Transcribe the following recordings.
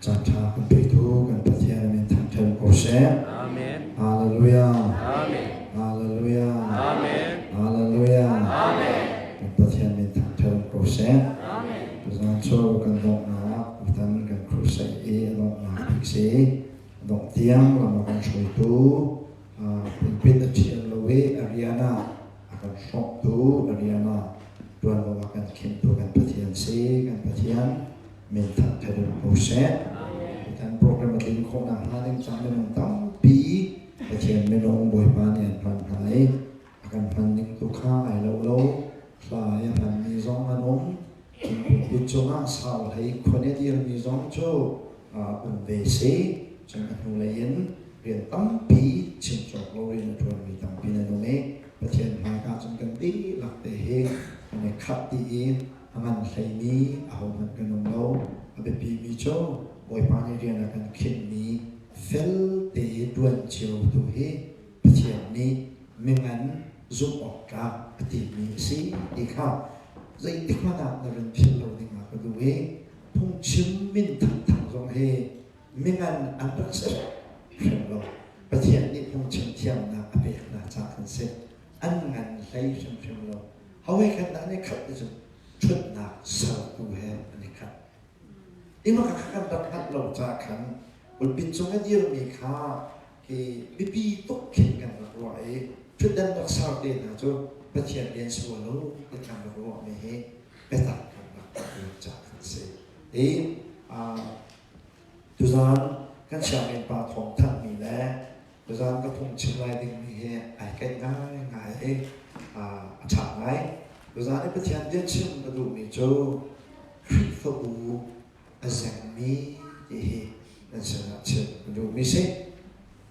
จันทราคุณพิทูกันประเทศเป็นทางเทิงโอเซอาเมนฮาเลลูยาอาเมนฮาเลลูยาอาเมนฮาเลลูยาอาเมนเป็นประเทศเป็นทางเทิงโอเซอาเมนประชาชนกันดอกนาอุตันกันครูใส่เอดอกนาพิกซีดอกเตียงเรามากันช่วยตูเป็นพิธีเชียนโลเวอาริยานากันชอบตูอาริยานาดวนเรากันเข็นตัวกันประเทศซีกันประเทศเป็นทางเทิงโอเซdan program ini kau nak hadir sampai mentampi macam menong boy panen pantai akan panen tukar lalu saya panen zong anom ujungnya sahai konek dia zong jo besi jangan mulain rin tampi cincok lori natuan rin tampi nanome macam harga jangan di lak tehe ane kat di angan saya ni ahom kenong lo abe pi jo boy pani dia akan kini fel te duan chiu tu he pecian ni mengan zoom okka ati mi si ikha zai tikmana naran philo ninga ka du he phung chim min thang thang zong he mengan andak se philo pecian ni phung chim thiam na ape na cha kan se an ngan lai chim philo hawe kan na ne khat ni chut na sa tu he ani khat ini maka akan dapat lonjakan berbincangan dia mereka ke bibi tokin kan berdoa sudah dasar dia tu baca dia selalu kita berdoa mehe betul kan lonjakan se tujuan kan siapa yang patong tak mila tujuanก็พุ่งชิลายดิ่งmehe ai cáiง่ายchả ngay tujuan ini baca dia cim betul mejo KhrihfaBu zengmi dan sengaja untuk misi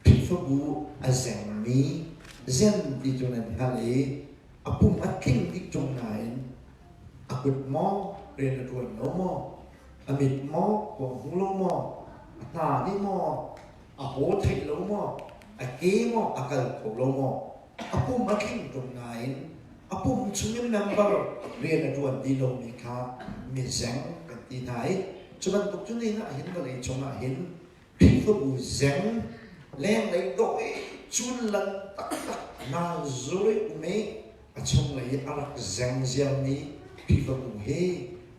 KhrihfaBu zengmi zen di tunan hali aku makin di tunain aku mau rena tuan nomo amit mau kuang lomo tadi mau aku thai lomo aki mau akal lomo aku makin tunain aku mencuri number rena tuan di lomika mizeng di nai cuman tục chúng này hiện cái này chúng là hiện KhrihfaBu zeng lên lấy đội chun lần tắc tắc na rồi ume trong lấy arak zeng zeng ni KhrihfaBu he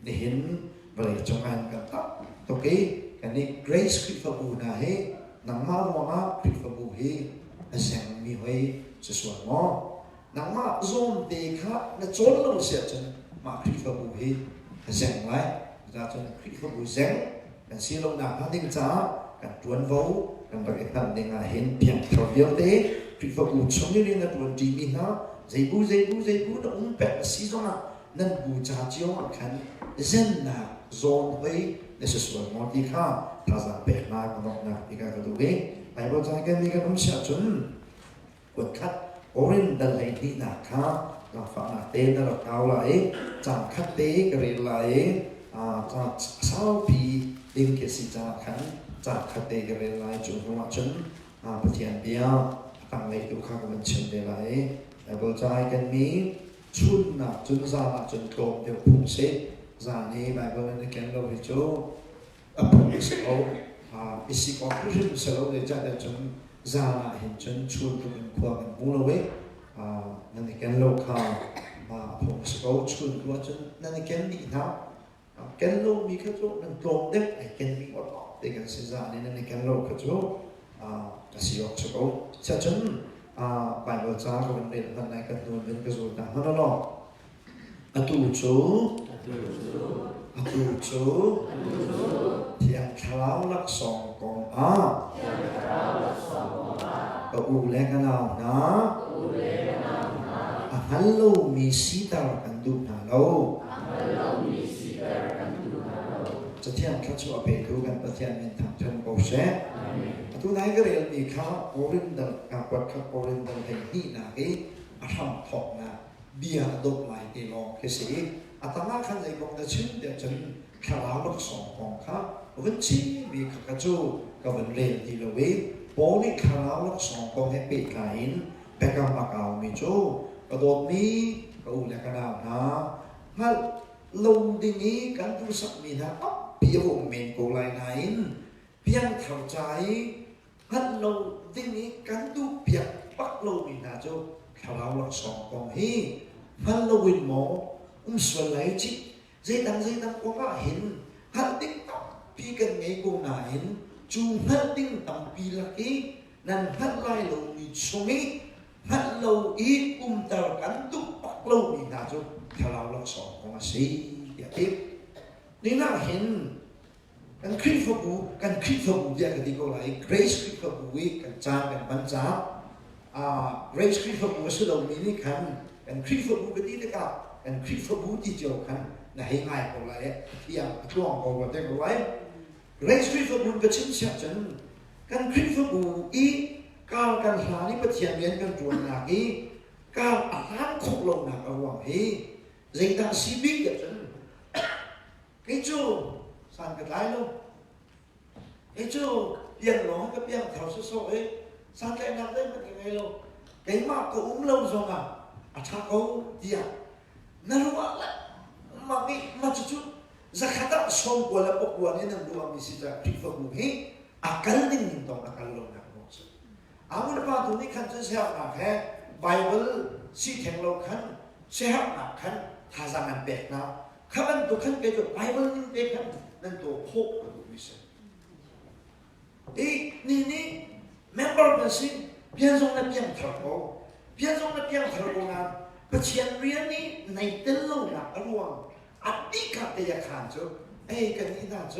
để hiện vậy trong anh cái tắc ok cái này grace KhrihfaBu na he nang ma wa KhrihfaBu he zeng mi he sesuatu mo nang ma zon de kha na chon lo sia chen ma KhrihfaBu he zeng lai ra cho KhrihfaBu zeng kan silong na hating cha kan tuan vo kan bagi tan dengan hen piang travel te KhrihfaBu chong ni na tuan di mi na zaibu na pek si zona nan bu cha chiong kan zen na zon hoi na sesuai mo di kha ta za pe na ko na di ka ka du ge ai bo cha kan ni ka nom sia chun ko khat orin dal lai di na kha la fa na te na la kau lai chang khat te ka re lai sau khi đến cái sự trả khẩn trả khát để cái lại chủ hóa chânประเทศเบียตั้งไว้ดูข้างบนเชิงเดลัยแต่บริจาคกันนี้ชุนนะจุนซาจนโกลเดียวพุ่งเสกจานี้ไปบริเวณกันเราไปจูพุ่งเสกเอาอิสิกอพุ่งเสกเอาเดี๋ยวจะได้จนจาเห็นจนชุนเป็นขวาเป็นมูลเวนั่นกันเราข้าพุ่งเสกเอาชุนขวาจนนั่นกันนี่นะกันโลมีข้าโจนั่งตรงเด็กไอ้กันมีอดเด็กกันเสียใจนั่นกันโลข้าโจกสิยกเสกเอาเช่นฉันไปบริจาคกันเด็กคนไหนกันโดนเป็นกระสุนต่างๆนั่นหรออะตูจูเที่ยงคราวลักสองกองก็อูเล็กกันเอานะฮัลโหลมีสีตากันดูนะเราจะเที่ยงข้าชัวไปดูกันประเทศมีทางเชิงโอเชียนตัวไหนก็เรียนมีข้าโอรินดัลกับวัดข้าโอรินดัลแห่งนี้นะไอ้อาทำทอกนะเบียร์ดกไหลตีลองแค่สิอาตมาขันใจกองจะชื่นเดี๋ยวฉันข้าลาวลูกสองของข้าวันที่มีข้ากระจูกับวันเรียนที่เราเว้โปนี่ข้าลาวลูกสองของให้ปิดการอินไปกับมากาวมีจูกระโดดนี้ก็อุ่นแล้วกันนะฮัลลงที่นี้กันดูสักมีนะ พี่วงเมนโกไลไหนเพียงเข้าใจฮัลโหลที่นี้กันดูเปียกปักโลวินาโจเขาเราหลักสองกองฮีฮัลโลวินหมอส่วนไหนจิใจดังก็ว่าเห็นฮัลดิ้งต่อพี่กันไงกูน่าเห็นจูฮัลดิ้งต่อปีละกี้นั่นฮัลไลโลมีชงนี้ฮัลโลอีตากันดูปักโลวินาโจเขาเราหลักสองกองสิเดี๋ยวทิพนี่น่าเห็นกันคริฟบูเดียกันดีก็เลยเกรซคริฟบูวิกันจางกันบรรจาเกรซคริฟบูสุดเรามีนี่กันคริฟบูกันดีเลยกันคริฟบูที่เจ้ากันน่าให้ง่ายก็เลยที่อย่างช่วงก็ว่าได้ก็ไว้เกรซคริฟบูกันชิ้นเสียจนกันคริฟบูอีการกันหานี่ประเทียนเรียนกันตัวหนักอีการอ่านคุกลงหนักเอาไว้ใจดังซีบิกจนcái chú sang cái lái luôn cái chú yên nó cái biếng thảo số số ấy sang cái nằm đấy mà cái luôn cái mà cậu uống lâu rồi mà cha cậu gì à nó lúc lại mà cái mà chú ra khát đã xong của là bốc của nên là đua mình sẽ ra kịp vào ngủ hết cái này mình tổng là cái lâu nặng một chút muốn bao tuổi này khăn chân sẽ học nặng hết Bible si thành lâu khăn sẽ học nặng khăn thà rằng ăn bẹt nàoข้ามันตัวขั้นเป็นตัวไบเบิลนี่เป็นขั้นนั่นตัวพกตัววิเศษนี่แม้บอกเป็นสิ่งเพียงทรงนั้นเพียงถอดโอเพียงทรงนั้นเพียงถอดโองานประเชียนเรียนนี้ในเต้นลงหนักอรวงอันนี้ขัดแต่ยาขานโจกันนี่น่าโจ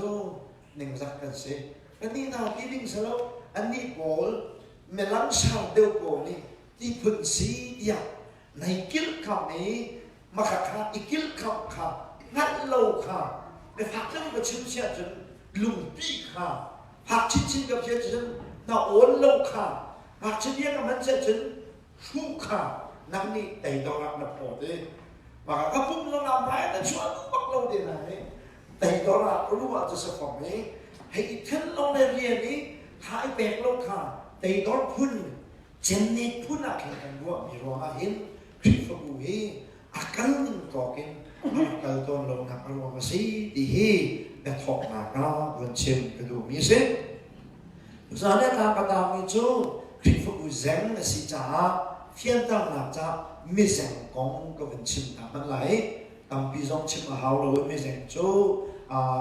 หนึ่งสักกันเสียกันนี่น่าที่ดิ้งสลบอันนี้โกลเมลังชาวเดียวโกนี่ที่พึ่งสีอยากในกิลคำนี้มาขัดอีกกิลคำนั่นโลค่ะแต่ผักเรื่องกับชิ้นเสียจนลุงปีค่ะผักชิ้นกับเสียจนน่าโอนโลค่ะผักชิ้นนี้กับมันเสียจนชูค่ะนั่นนี่แต่ตอนรับนับพอดีว่าก็พุ่งลงน้ำไหลแต่ช่วยลูกบักเราได้ไหนแต่ตอนรับรู้ว่าจะสะสมนี้ให้ขึ้นลงในเรียนนี้หายแบกโลค่ะแต่ตอนพุ่นเจนนี่พุ่นอะไรกันว่ามีรอยเห็นคลิปฟูเฮอาการนึงก่อกินkalau tuan lo nak keluar masih dihi betok nakal bencin kedua misal, misalnya nak kata itu KhrihfaBu zeng si cah, phiên tăng nak cah misal kong ke bencin taman lain, tapi zong cuma halau misal itu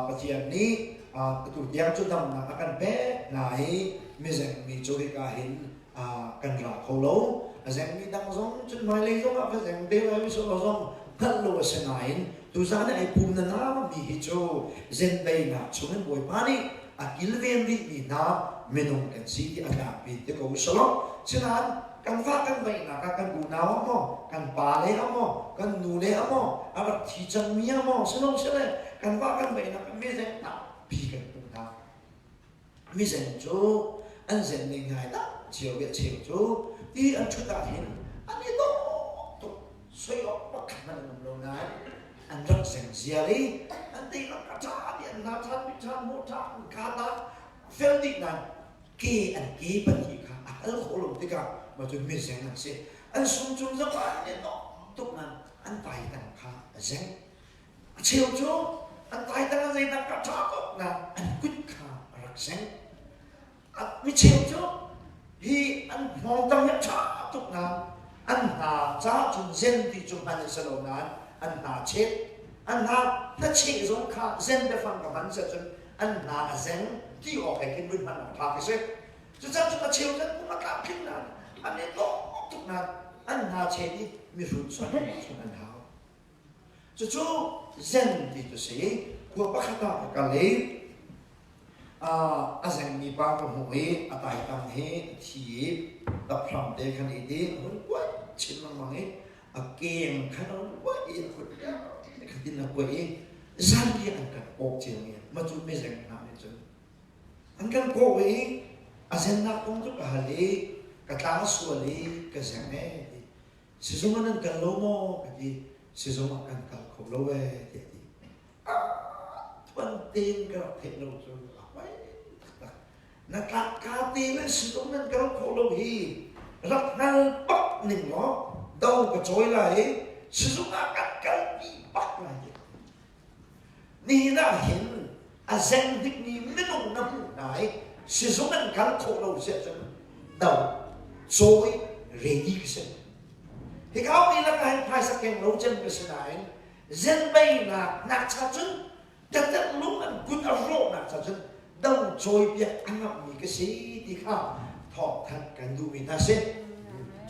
pertian ni itu yang tu tam nak akan be naik misal micu dikahin kan rakolo, zeng midang zong cuma lagi zong apa zeng dewa misal zong Hello senain, tu sana ai pun na nama mi hijo, zenday na cuman boy pani, akil vendi mi na menong kan si di agak pi te kau solo, senan kan fa kan bay na kan gunawa mo, kan pale mo, kan nule mo, alat hijang mi mo, senong sele, kan fa kan bay na kan mesen na pi kan pun na, mesen jo, an zen ning hai na, chiều biệt chiều jo, di an chuta hin, an itu soi op makanan nunai andrak sensiali nanti nak kata dia nata bicara mota kata feldik nan ki an ki pati ka al kholom tika macam miseng nan se an sum sum zaman ni no tuk nan an tai tan ka zeng chiều jo an tai tan zeng nak kata kok na an kut ka rak zeng mi chiều jo hi an mong tam ya cha tuk na anh ta cha chung zen thì chung anh sẽ lâu nàn anh ta chết anh ta nó chết giống khác zen để phăng cả bắn sẽ chung anh ta zen thì họ phải cái bên hắn làm phá cái gì chứ sao chúng ta chiều zen cũng là cảm kinh nàn anh ấy đó tục nàn anh ta chết đi mi rút xoắn anh hào chứ chú zen thì tôi sẽ của bác khát nào cả lấy zengmi ba ko hoi atai tam he thi da phram de khan ide hun kwa chin mang e a keng khan wa e ko ya khatin na ko e zan ye an kan ok cheng ye ma chu me zeng na me chu an kan ko e a zen na kong chu ka le ka ta su le ka zeng e si zo man kan lo mo ka di si zo man kan ka ko lo we ti tuan tin ka phe lo chuนักการตีเรื่องสิ่งนั้นก็ขอลงฮีรักนั่งปักหนึ่งล้อดาวกระจอยไหลสิ่งนั้นกัดกันปีปักไหลนี่น่าเห็น à danh đích ni mấy nông năm này sử dụng anh cán khổ lâu sẽ chân đầu trôi ready cái sự thì cáo đi là cái hai sắc kèm lâu chân cái sự này dân bay là nạc cha chân chắc chắn lúc anh cút ở rộ nạc cha chân đầu trôi việc ăn học gì cái gì thì khảo thọ thật cái đủ mình ta sẽ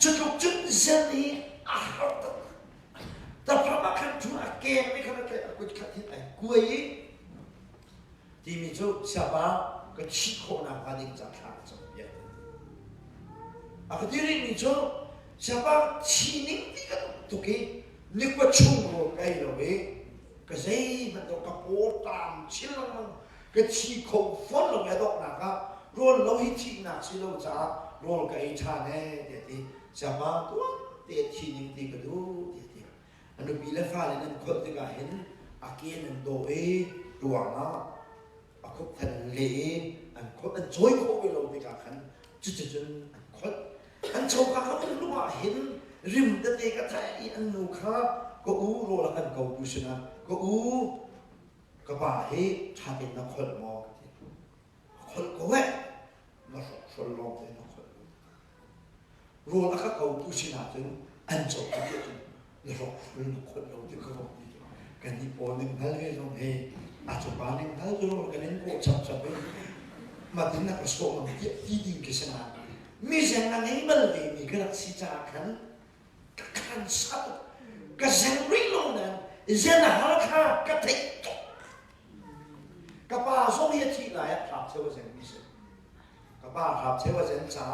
chút lúc chân dân đi tập ra mà khăn chú à kèm mấy khăn cái quên khăn thế này cuối thì mình cho sao ba cái chi khổ nào gia đình chẳng khác trong việc cái điều này mình cho sao ba chi những cái tụi cái những cái chung rồi cái rồi cái gì mà tụi cái bố tam chi lăng cái chi khổ phấn rồi cái đó là cái rồi lâu hết chi nào chi lâu trả rồi cái cha này thì sao ba tụi để chi những cái đó thì anh bị lấy pha lên anh khơi từ cái hình kia anh đổi ruộng nó khóc thành lệ anh khóc anh chối khóc về lâu thì cả khăn chứ anh khóc anh châu cả khóc anh lúc mà hình rim đất này cái thay anh nụ khá có u rồi là anh cầu tu sinh có u cái bà ấy cha tiền nó khóc mò khóc có vậy nó khóc lâu thế nó khóc rồi là các cầu tu sinh chứ anh châu cái gì nó khóc lâu thì không cái gì bỏ nên thay cái trong hè chụp bạn nên thấy rồi cái nên cổ chậm chậm ấy mà tính là cái số mà tiếp đi cái gì nào mi rằng là những vấn đề mình cái đặc sĩ cha khăn khăn sát cái rằng rít luôn nè dân là Hakha cái thịt cái bà số hiện thị lại tháp theo cái dân mi sự cái bà tháp theo cái dân cha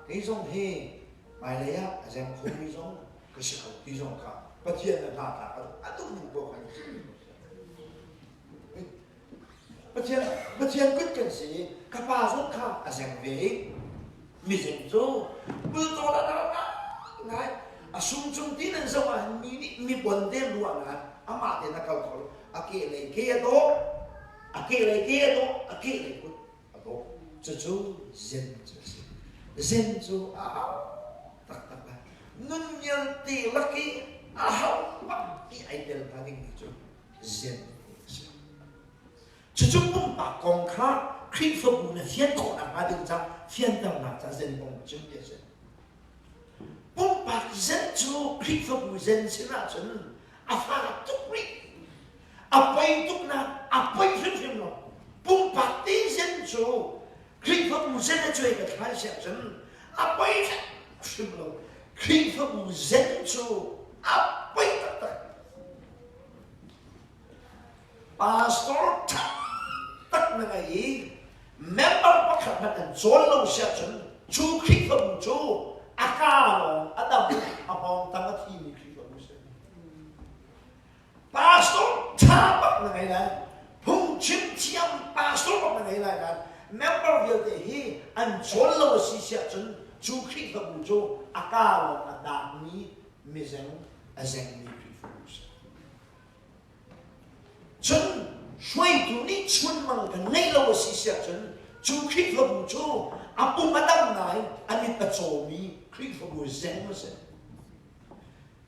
cái giống he bài lấy á dân không cái giống cái sự cầu cái giống cả cái chuyện là tháp tháp tôi đủ bộ hành bất thiên quyết cái gì các bà rốt khá rằng về mi rằng cho bữa to là ngay sung sung tí nên sao mà mi buồn đêm luôn mà thì nó cầu khổ kia này kia đó kia này kia đó kia này đó cho chú dân chú tắc là nun nhân tì là cái bắt cái ai đều ta định chú dân chú bông bạc con khác KhrihfaBu là thiên khổ là ba đừng rằng thiên tâm là ta dân bông chứng địa dân bông bạc dân chú KhrihfaBu dân sẽ là chân phá tục rị bay tục nà bay phim phim nó bông bạc tí dân chú KhrihfaBu dân là chơi cái thái sẽ chân bay phim nó KhrihfaBu dân chú bay tất tất pastor tất là cái gì member bắt khẩn là cần chốn lâu sẽ chân chú KhrihfaBu chú Hakha lo adam abong tăng cái gì KhrihfaBu sẽ pastor cha bắt là cái này phung chim chiam pastor bắt là cái này là member việc để hi anh chốn lâu sẽ chân chú KhrihfaBu chú Hakha lo adam ni mi zeng zengmi KhrihfaBu sẽ chân xoay tụ ní chuân mang cái ngay lâu xí xẹt chân chú KhrihfaBu chú bung adam này anh đi bắt chó mi KhrihfaBu zeng mà sẽ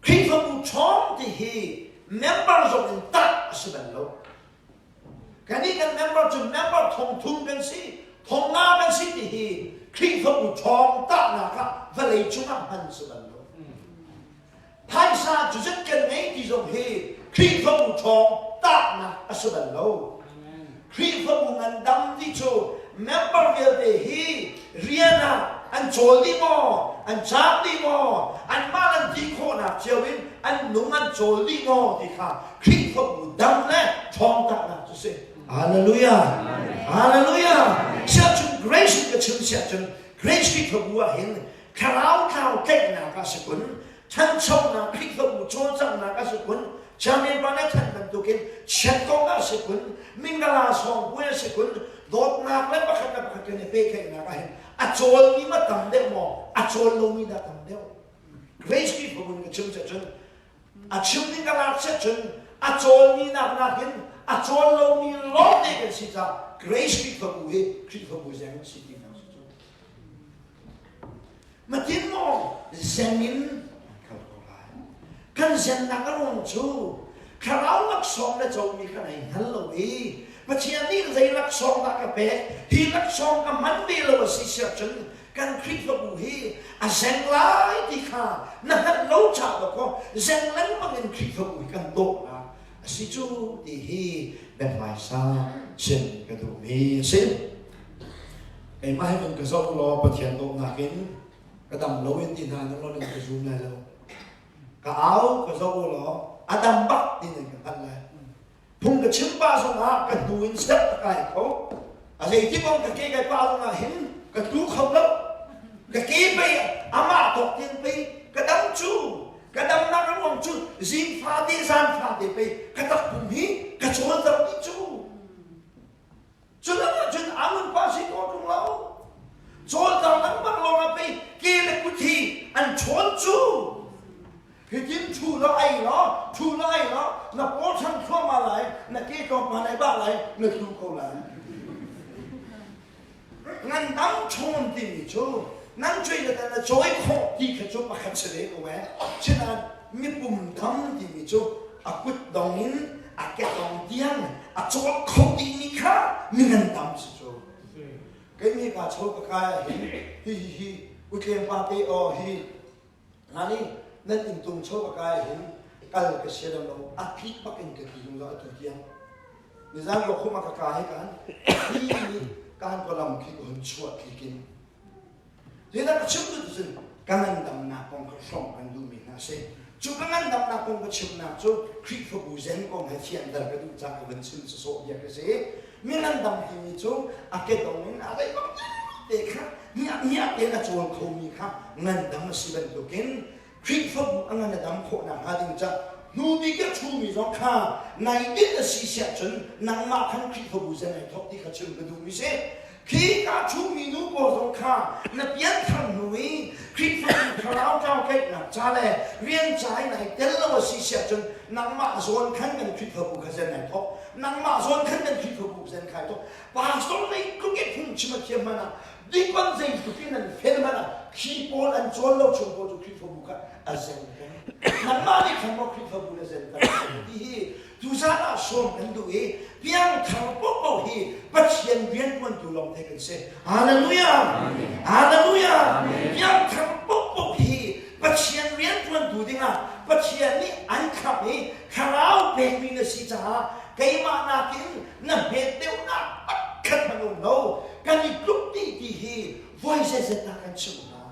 KhrihfaBu chọn thì hi member rồi mình tắt sự bận lâu cái này cái member cho member thông thung cái gì thông nga cái gì thì hi KhrihfaBu chọn tắt là cả và lấy chúng ta hành sự bận lâu thái sa chủ rất cần ấy thì dùng hi KhrihfaBu chọn tắt là sự bận lâu KhrihfaBu ngăn đâm đi chỗ member việc để hi riêng anh trốn đi mò anh chạm đi mò anh mang anh đi khổ nạp chiều bên anh đúng anh trốn đi mò thì khả KhrihfaBu đâm lên chọn tắt là chú sĩ Hallelujah Hallelujah sẽ chung grace cái chung sẽ chung grace KhrihfaBu ở hiện khảo khảo cách nào cả sự quấn thân sâu nào KhrihfaBu trốn rằng nào cả sự quấn cha mẹ bạn ấy thành thành tụ kiến chết con đã sẽ quấn mình đã là sòng quên sẽ quấn đốt nạp lấy bắt khắc cái này bê cái nào cái trốn mi mà tầm đeo mò trốn lâu mi đã tầm đeo grace KhrihfaBu cái chung sẽ chung chung mình đã là sẽ chung trốn mi nạp nạp kiến trốn lâu mi lót đi cái gì ra grace KhrihfaBu rằng sẽ đi nào sẽ chung mà tiếng mò zengmi kan dân là cái lòng chú ข้าเราลักสองและโจมีขนาดฮัลโหลปัจจัยนี้เลยลักสองลักกระเปะที่ลักสองกับมันไม่รู้ว่าสิเสียจนกันคริสต์บุฮีอาเซนไลที่ข้านั่นเราชาบอกว่าเซนนั้นมันเป็นคริสต์บุฮีกันโตนะสิจูที่ฮีเป็นไฟซ่าเช่นกระดูกมีเส้นไอ้ไม้มันกระซอกรอปัจจัยโตหนักกินกระดำเราเห็นที่ทางนั้นเราเนี่ยกระซูมเลยเรากระเอากระซอกรออาดัมบักที่หนึ่งกันอะไรพุ่งกระชิมป้าสงากระดูอินเซ็ตไก่เขาอะไรที่มองกระเกยไก่ป้าสงาเห็นกระดูเขาแล้วกระเกยไปอามาตกเตียงไปกระดำจูกระดำนักระวังจูซิงฟาดีซานฟาดีไปกระตักปุ่มฮีกระโจนตะวันจูจนนั้นจนอามันป้าสิโกตรงเราโจนตะวันบังลงไปเกล็ดกุฏิอันชนจูคือยิ้มชูแล้วไอ้เหรอชูแล้วไอ้เหรอนับโอ้ช่างช่วงมาไหลนักเกี่ยวมาไหนบ้างไหลนักดูเขาไหลงั้นตั้งชนที่มีชูนั่งช่วยกันนะช่วยขอที่เขาชูมาขัดเสด็จเอาไว้ฉะนั้นมีปุ่มทำที่มีชูอากุดดองอินอาแกดองเตียงอาโจวเขาดีนี่ค่ะมีเงินทำสิชูก็มีการโชว์กายฮีอุเทนปาเตอฮีนั่นนี่นั่นอินตุงโชว์กายเห็นกัลกเสียดเราอาทิตย์ปักอินกับที่ยุงเราตุเทียนนิจานเราคุมากายให้กันที่การกำลังคิดหุ่นชั่วคิดกินที่นั่นก็ชิมดูสิการนั่งดำนาคงก็ส่งกันดูมีน่าเสียจุดนั้นดำนาคงก็ชิมนาจุดคริสต์บูเซนคงให้เทียนดาร์ก็ดูจากกันชิมสุดโซ่ยากเสียมีนั่นดำที่มีจุดอาเกตองนี้อะไรก็เด็กครับเนี่ยเด็กก็ชวนเขามีครับนั่นดำมาสิเป็นตัวกินคริสต์บุอันนั้นดำโคนาหาดิงจักนูบีก็ชูมีสองข้าในดินสีเสียจนนางมาขันคริสต์บุเซนในทบที่เขาชิมกันดูมิเซ่ขี้กาชูมีนูโบสองข้านับยันทันหนุ่ยคริสต์บุคราวเจ้าเกิดนับจ้าเลยเรียนใจในเดลล์สีเสียจนนางมาส่วนขันกันคริสต์บุเซนในทบนางมาส่วนขันกันคริสต์บุเซนใครทบป่าส่วนในก็เก็บพุ่งชิมเทียมมันนะดีกว่าเซ็งสุดที่นั่นเห็นมันนะขี้ปอนอันจวนเราชมโบจุคริสต์บุกันอาเซนกันนั่นมาดิคำว่าคริสต์บุเซนกันที่ดูซาลาส่วนกันดูเพียงทางปุ๊บเอาปัจจัยเวียนวันดูลองเทกันเสียฮาเลลูยาฮาเลลูยาเพียงทางปุ๊บเอาปัจจัยเวียนวันดูดิ้งอ่ะปัจจัยนี้อันขับข้าเราเป็นวินาทีจ้าเกี่ยมานากินนั่นเหตุเดียวนะขัดมันโน้กันอีกลุกที่voices that I can show now.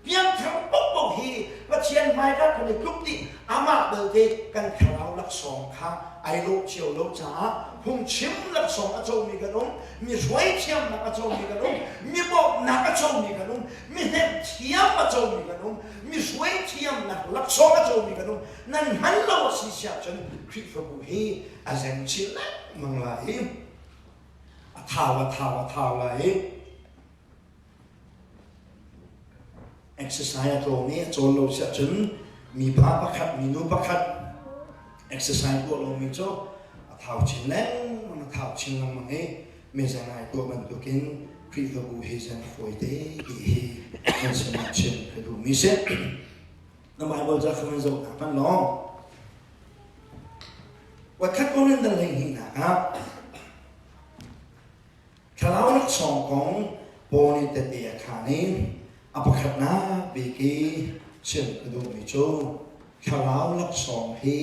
เพียงทางปุ๊บบอกฮีว่าเชียนไม่ได้คนในกลุ่มนี้อามาเดินกันข่าวลักสองค่ะไอโลเชียวโลจ้าพุ่งชิมลักสองอาจมีกันนุ่มมีสวยเทียมนักอาจมีกันนุ่มมีบอกนักอาจมีกันนุ่มมีเห็บเทียมอาจมีกันนุ่มมีสวยเทียมนักลักสองอาจมีกันนุ่มนั่นฮัลโหลสิเสียจนคริสต์บุฮีอาเซนชิลล์มังลายท้าวเลยexercise ตรงนี้โจลเราเสียจนมีพาประคัดมีนูประคัด exercise ตัวเรามีโจท้าวชินแรงมันท้าวชินลำมังเอไม่ใช่ไงตัวมันตัวกินคริสต์บูฮิซันฟอยเดย์มันสมัครชินคือดูมิเซ่น้ำมันบอลจะขึ้นมาจากพันล้อว่าคัดคนนั้นอะไรหินะครับถ้าเราลักสองของโปนิเตเตียขานี้อัปขัดนาบีกีเชื่อมกระดูกมิโจถ้าเราลักสองฮี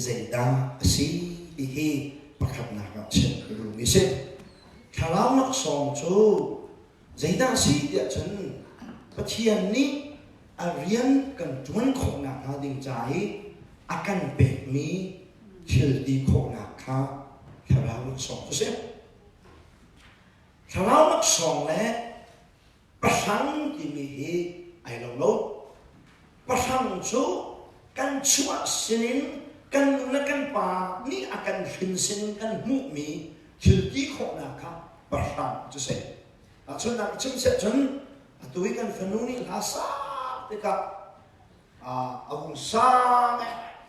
เจดาสีบีกีปขัดนากับเชื่อมกระดูกมิเซถ้าเราลักสองโจเจดาสีเดียฉันปัจจัยนี้เรียนกันจวนของนักดิ่งใจอาการเปิดมีเชื่อดีของนักค่ะถ้าเราลักสองเสียถ้าเราลักสองแล้วประชันที่มีไอ้เราโลประชันสู้กันชัวสินินกันนักกันป่านี่อาการฟินสินกันมุมีชื่อที่ของนะครับประชันจะเสร็จจนนักจึงเสร็จจนตัวกันฟินูนี่ลาซาเด็กอาวุธสร้าง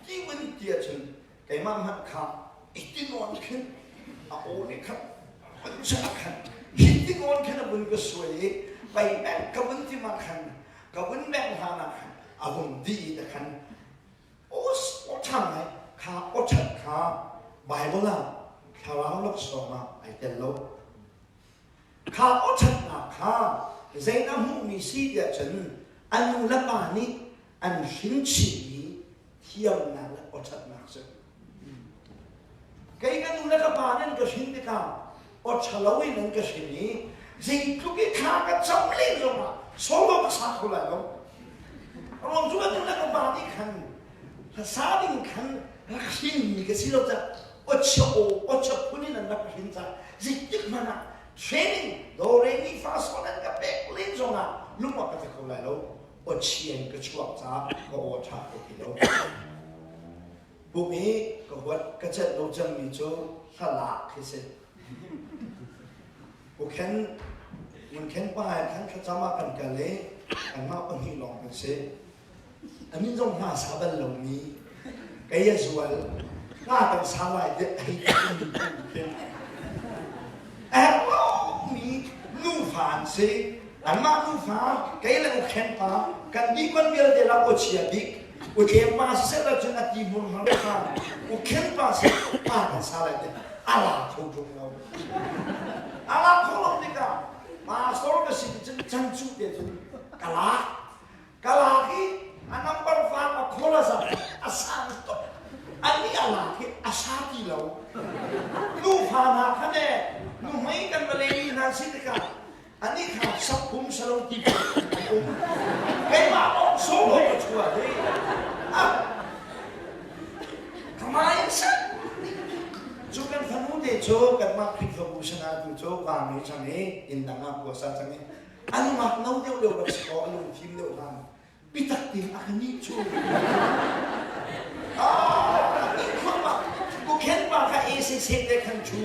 ที่มันเดียจนไก่มาหักขาอีกที่นอนขึ้นโอ้นี่ครับมันจะขันอีกที่นอนขึ้นมันก็สวยไปแบ่งกวนที่มาขันกวนแบ่งหานาขันอาวุธดีแต่ขันโอ้ทำไง ข้าอดชัดข้าใบโบราณข้าเราลักษณะไอเตลโลข้าอดชัดนะข้าเจน้ำมูมีสีเดียจันอันนู้นละบานี้อันหินชีเที่ยวนั่นละอดชัดนักเสียcáiนู้นละบานั้นก็หินที่ข้าอดชัดเราอีนั่นก็หินนี้เจทุกที่ข้าก็จำเล่นลงมาโซ่ก็สักคนละลงลองช่วยนู้นละบานี้ขันถ้าสาดิ่งขันรักหินมีก็สิเราจะอดชัวอดชัวคนนี้นั่นรักหินจ้ะเจยึดมันนะtraining โดเรมีฟาโซนั่นก็เป็นเล่นจงอ่ะลุงว่าก็จะเข้าใจแล้วอดเชียงก็ช่วยจ้าก็อดชาโอเคแล้วพวกนี้ก็วัดก็จะเราจะมีโจสลักที่สุดพวกฉันมันแข็งไปทั้งข้าจะมากันกันเลยอันมาเป็นที่ลองกันสิอันนี้ต้องมาสาบันลงนี้ก็ยังสวยน่าเป็นสาลายเด็กให้เป็นแอบมีนู่ผ่านสิอันมานู่ผ่านก็ยังเราแข็งไปกันดีคนเดียวเดี๋ยวเราก็เชียร์ดิอุเทปมาเสร็จแล้วจะนัดที่บุญหันผ่านอุแข็งไปสิผ่านสาลายเด็กอะไรทุกทุกเราอะไรของเราดีกันมาสอนก็สิจังจุดเดียวกะลาที่อันนั้นเป็นฟังมาคนละสัตว์อาสาตัวอันนี้อะไรที่อาสาที่เรานู่ผ่านหาคะแนนนู่ไม่กันมาเลยนาสิทธิ์กันอันนี้ข่าวสับคุมสลงที่ไอ้บ้าออกโซ่ก็ชัวร์เลยทำไมสักจูกันฟันนู้นเดี๋ยวโจกันมาคลิปขบูชนาดูโจวางนี้จังนี้อินดังอาบัวสัตว์จังนี้อันนี้มาโน้ตเดียวเราสกออันนี้ทีมเดียวกันปิดติ่งอันนี้ชูนี่คนมากูเข็นมาค่ะเอเซเด็กขันชู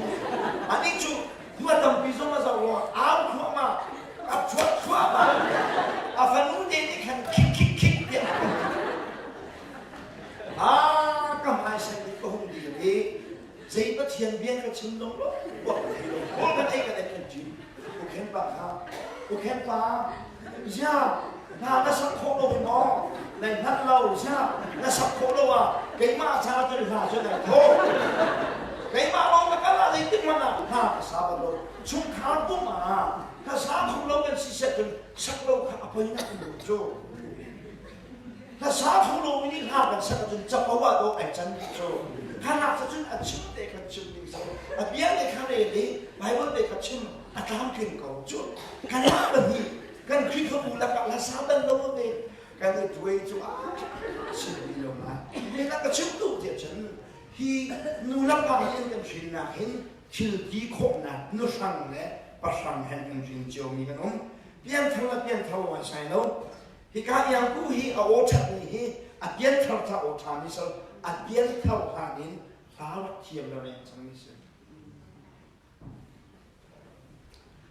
อันนี้ชูหัวตั้งปีศาจมาจากว่าอ้าวหัวมาอับชัวมาฟันนู้นเดี๋ยวนี่ขันคิกเดี๋ยวก็ไม่ใช่ก็คงดีเลยใจก็เทียนเบี้ยก็ชิมลงแล้วบอกเลยโอ้กันเองกันเองจริงกูเข็นปากครับกูเข็นปากย่าน่าจะสักโคโลเป็นน้องในนัดเราใช่ไหมน่าสักโคโลว่าเก่งมากชาจะได้หาจะได้โทษเก่งมากลองมากันละในที่มันน่ะฮะสาบานเราชุ่มขาตุ้มมาถ้าสาของเราเป็นสิเสร็จสักเราขับไปนั่งดูโจ้ถ้าสาของเราไม่ได้ห้ากันสักจนจะเอาว่าเราไอ้จันโจ้ขนาดจะจนอัดชิมเด็กอัดชิมดีสักอัดเบี้ยเด็กขนาดนี้ไปว่าเด็กอัดชิมอัดทำเก่งก่อนโจ้ขนาดแบบนี้กันคลิกขบูแล้วกันละสาบันโลเดกันเลยด้วยจูชิมดีลงมาเนี่ยนักชิมดูเดี๋ยวฉันฮีนูรับฟังเรื่องกันชินนะเห็นชิลดีโคนะนูสั่งเนี่ยประสังเห็นกันชินเจียวมีกันน้องเปลี่ยนทางละเปลี่ยนทางวันใช่แล้วฮีการยังกูฮีเอาชัดนี่ฮีอัดเปลี่ยนทางเอาทางนี้สิอัดเปลี่ยนทางทางนี้ท้าเทียมเราเนี่ยจังนี้สิ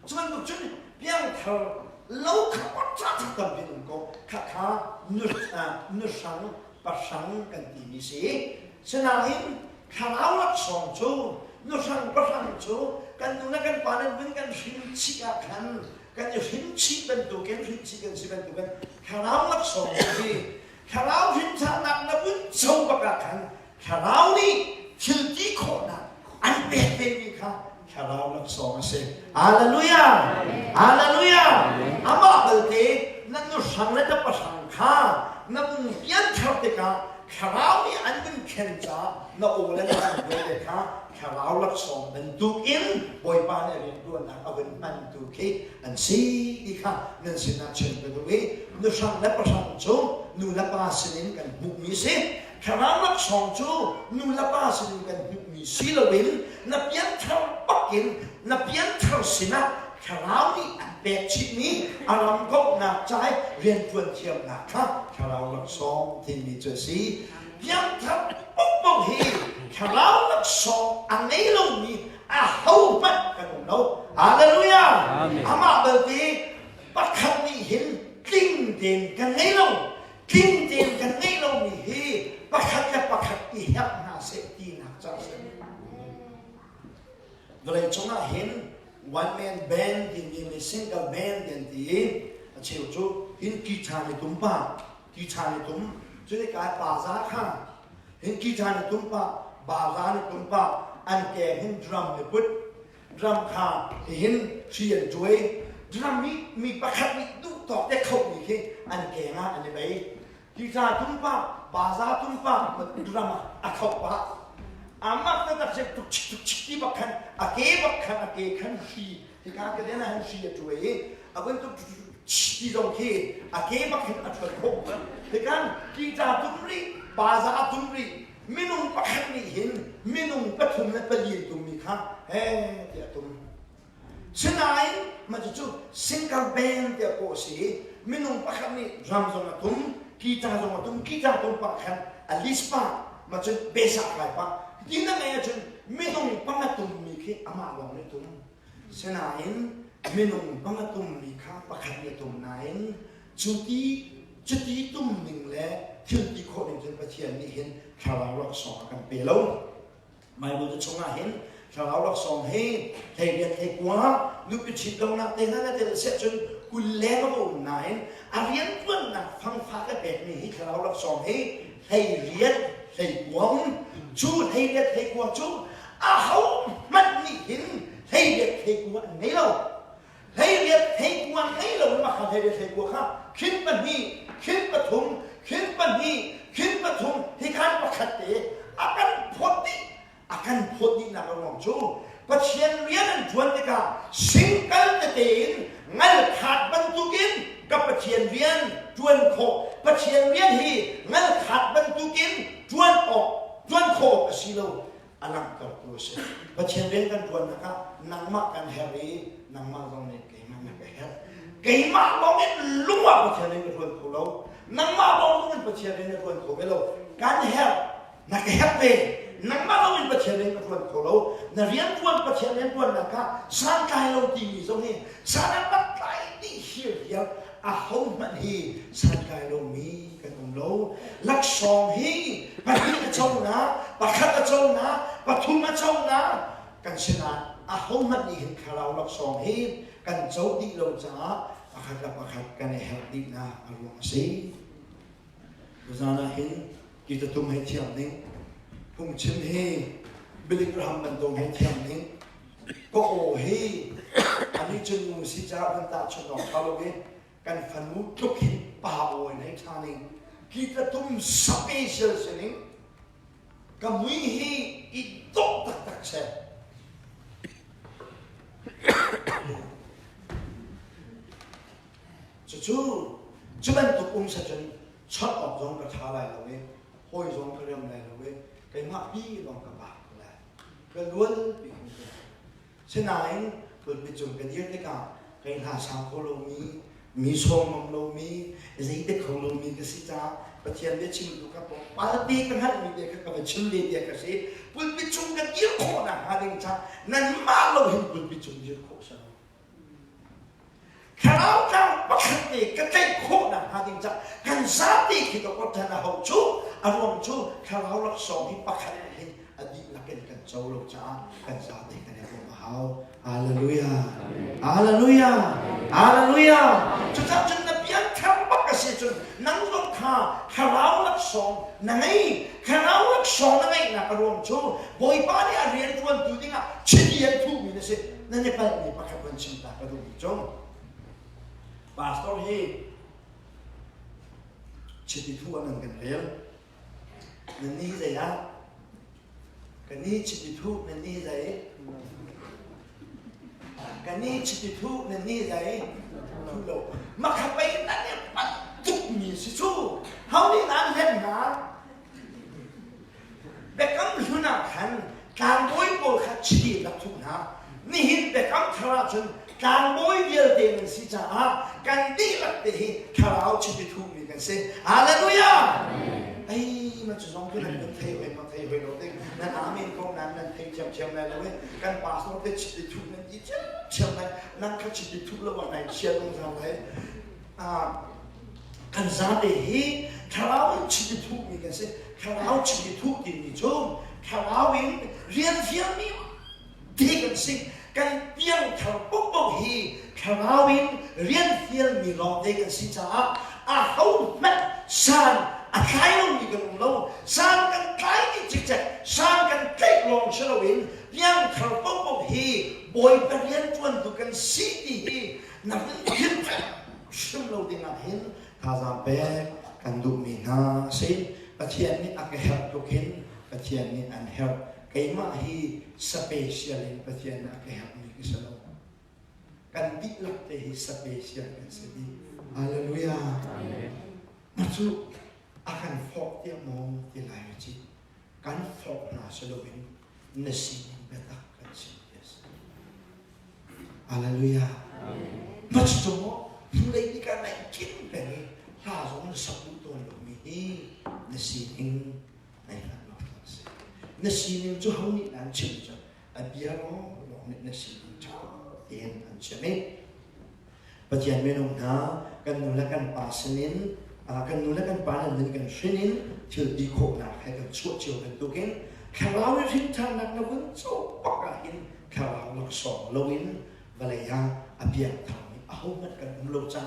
ส่วนบุคคลเปลี่ยนทางเราขับจัดกันเป็นก็ข้านุสังปัสสังกันที่มีสิฉะนั้นข้าเราลักษณะจูนุสังปัสสังจูกันดูนักกันปานนั้นกันหินชิกันกันจะหินชิเป็นตัวกันหินชิกันสิเป็นตัวกันข้าเราลักษณะที่ข้าเราหินชานักนับวิ่งโชว์ประกาศกันข้าเรานี่ทิลที่โคนักอันเป็นนี่ค่ะข้าเราลักษณะสิฮาเลลูยาฮาเลลูยาอามาเบลเตนั่นนุสังและจะประสังข้านั่นยันทับเด็กข้าเรานี่อันเป็นเข็นจ้านั่นโอ้และนั่นเด็กข้าเราลักษณะเป็นตุกินบอยปานเรียนด้วยนักเอาเป็นมันตุกิอันซีดีค่ะนั่นสินาเชิญไปด้วยนุสังและประสังจูนูละปาสินินกันบุกมีสิข้าเราลักษณะจูนูละปาสินินกันบุกมีสิลวินนับยันทับปักกินนับยันทับสินะข้าเรานี่แบบชิ้นนี้อารมณ์ก็หนักใจเรียนควรเทียมหนักครับข้าเราลักษณะที่มีเจสียังทับปุ๊บปุ๊บฮีข้าเราลักษณะอันนี้เรามีหูปัดกันหมดแล้วฮาเลลูยาอามาเบลตีปักขัดนี่เห็นกิ้งเด่นกันนี้เรากิ้งเด่นกันนี้เรามีฮีปักขัดกับปักขัดอีกยับหาเสตีหนักจังเลยเลยจงเห็นone man band ที่มี single band ที่เชื่อจูหินกีตาร์ในตุ้มป่ากีตาร์ในตุ้มจุดที่การป่าซาข้า เห็นกีตาร์ในตุ้มปะบาลาในตุ้มปะอันแก่เห็นดรัมในพุทธดรัมขาเห็นเชียนจวยดรัมมีประคับมีดูต่อได้เข้าอีกอันแก่งาอันนี้ไปกีตาร์ตุ้มปะบาลาตุ้มปะมันดรัมอ่ะเข้าปะอามักนั่นก็จะตุกชิกที่บักขันอาเกบักขันอาเกขันชีที่การกระเด็นหันชีจวยอาเว้นตุกที่ตรงที่อาเกบักขันอัดฝนพงที่การกีตาร์ตุ้มรีบาซาตุ้มรีมินุงปักขันนี่เห็นมินุงปัทุมและปะยีตุ้มมีข้าเฮ้เดี๋ยวตุ้มเช่นไรมันจะจู่ซิงเกิลแบนเดี๋ยวโกสีมินุงปักขันนี่รำทรงตุ้มกีตาร์ทรงตุ้มกีตาร์ตุ้มปักขันอลิสปามันจะเบสอะไรปะยิ่งนั่นเองจนมินุงปังตุ้มมีแค่อามาลองในตุ้มเช่นไรมินุงปังตุ้มมีข้าปักขันเนี่ยตุ้มไหนจุดที่ตุ้มหนึ่งแล้วที่ที่คนจนประเทศนี้เห็นชาวเราสองกันเปล่าไม่รู้จะชงเห็นชาวเราสองเห็นเทียนเทียกว่าลูกไปชิดลงนักเตะนั่นแต่เสียจนกุลเล่ก็บอกไหนอาเรียนเพื่อนนักฟังฟ้าก็แบบนี้ชาวเราสองเห็นให้เรียนให้กวางจูดให้เรียนให้กวางจูดเขามันนี่เห็นให้เรียนให้กวางนี่เราให้เรียนให้กวางนี่เรามาขัดให้เรียนให้กวางครับคิดมันนี่คิดปฐมคิดปัญญีคิดปฐมที่การประคัตเตอาการพอดีนักร้องจูปัจเจียนเรียนจวนติกาสิงเกิลเตนงั้นขาดบรรทุกินกับปัจเจียนเรียนจวนโคปัจเจียนเรียนฮีงั้นขาดบรรทุกินจวนออกจวนโคก็สิโลอลังการตัวเสียปัจเจียนเรียนกันจวนนะครับนังมากันแฮร์รี่นังมาลองเนี่ยเก่งมากกันแฮร์เก่งมากลองเนี่ยลุ้งว่าปัจเจียนเรียนกันจวนโคเรานังมาลองเป็นปัจเจียนเรียนกันจวนโคไปเราการแฮร์นักแฮร์เป็นนังมาลองเป็นปัจเจียนเรียนกันจวนโคเรานักเรียนจวนปัจเจียนเรียนจวนนะครับสร้างกายเราดีมีตรงนี้สร้างนักกายที่เชี่ยวเยี่ยมอาหงมันฮีสร้างกายเรามีกันตรงเราลักษณ์ฮีปะฮีกระจงนะปะขัดกระจงนะปะทุ่มกระจงนะกันชนะอาหงมันฮีเห็นข่าวลักษณ์ฮีกันเจ้าดิเราจ้าปะขัดกับปะขัดกันให้ดีนะอารมณ์สิเราจะน่าเห็นกิจตุมให้เที่ยงนี้พุ่งชิมฮีบิลิกรำมันตรงให้เที่ยงนี้ก็โอ้ฮีอันนี้จึงมุสิจ้าบรรดาชนเขาเราเองกันฟันมุดทุกหินป่าโอยในทางนี้กิจตุมสเปเชียลสินี้ก็มุ้ยฮีอีตกตักเสร็จจู่มันตุกุมสัจจ์ชัดออกจงกระทาอะไรเราเองห้อยจงกระเรียมอะไรเราเองไปมาพี่ลองกระบะอะไรก็ล้วนปีกเช่นไหนเปิดไปจงกันเยอะได้กันไปหาสาวเขาเรามีชมมังเรามีสิ่งเด็กของเรามีก็สิจ้าประเทศเด็กชิมดูครับผมปาร์ตี้กันให้มีเด็กก็ไปชิมเด็กก็สิเปิดไปจงกันเยอะขนาดหาดิจ้านั่นมาเราเห็นเปิดไปจงเยอะขนาดข้าวเจ้าปักติก็ใจโคตรหาดิจ้ากันซาติคิดว่าท่านเขาชูอารมณ์ชูข้าวรักสองที่ปักติเห็นอดีตนักเก็ตกันเจ้าลูกจ้ากันซาติกันเนี่ยผมเอาฮาเลลูยาฮาเลลูยาฮาเลลูยาจุดนั้นนับยันทำปักเสียจนนั่งลงข้าวรักสองนั่งไงข้าวรักสองนั่งไงนักอารมณ์ชูบอยป้าเนี่ยเรียนทุนดูดิง่ะชิดยันทุกมีนะสินั่นเนี่ยไปมีปักขับวันชิมตากระดูกจงปาสตอร์เฮชิดทุกอันนั้นกันเรียนนั่นนี่ใจนะกันนี่ชิดทุกนั่นนี่ใจกันนี่ชิดทุกนั่นนี่ใจทุโลมาขับไปนั่นเนี่ยปัดตุกมีสิชูเฮานี่นั่นเห็นนะเด็กก็ไม่รู้นะขันการบอยโบขัดชีดทุกนะนี่เห็นเด็กก็ทราบจนการบอยเดียวเดินสิจ้ากันดีลักเดียข้าวชิดทุกมีกันเสียฮาเลลูยาไอ้มันจะร้องเพลงมันเทไปมันเทไปโรตินั่นอาเมนของนั้นนั่นเพลงเชื่อมๆเลยกันป่าสโนเตชิดทุกนั่นยิ่งเชื่อมเลยนั่นเขาชิดทุกแล้ววันไหนเชื่อตรงทางไหนกันซาเดฮีข้าวชิดทุกมีกันเสียข้าวชิดทุกดีมีจงข้าววินเรียนเที่ยงนี้ดีกันสิกันเพียงข้าวปุ๊บปุ๊บฮีข้าววินเรียนเที่ยงมีรองดีกันสิจ้าเขาแม่ชาน อันคล้ายเรามีกันเราสร้างกันคล้ายที่จิตใจสร้างกันใกล้ลองเชลวินยังเขาปุ๊บฮีบอยไปเรียนจวนดูกันสิดีนั่นยิ่งชิมเราดีงามเห็นท่าจำเป็นกันดูมีนาสิประเทศนี้อักเฮลตุกินประเทศนี้อันเฮลไกมาฮีสเปเชียลประเทศนี้อักเฮลมีกิสโลกันดิลักเตฮีสเปเชียลกันสิดีฮาเลลูยามาสู่akan fok dia mau dilai ji kan fok na seluin nasi betak kan yes haleluya macam mulai ni kan naikin beri ha so sabut ton lo mi nasi ing ai kan lo nasi ing jo hau ni nan chim jo abia lo nasi ing jo tien an cheme bagian menung na kan nulakan paseninกันนู้นแล้วกันปานนั้นกันชินินเชื่อดีโคหนักให้กันชั่วเชียวกันตัวเก่งข้าเราทิ้งทางนักนักวิ่งโซ่ปากหินข้าเราหลักสองลวินบาเลยาอภิญญาทำนี่เอามันกันมุลจ้า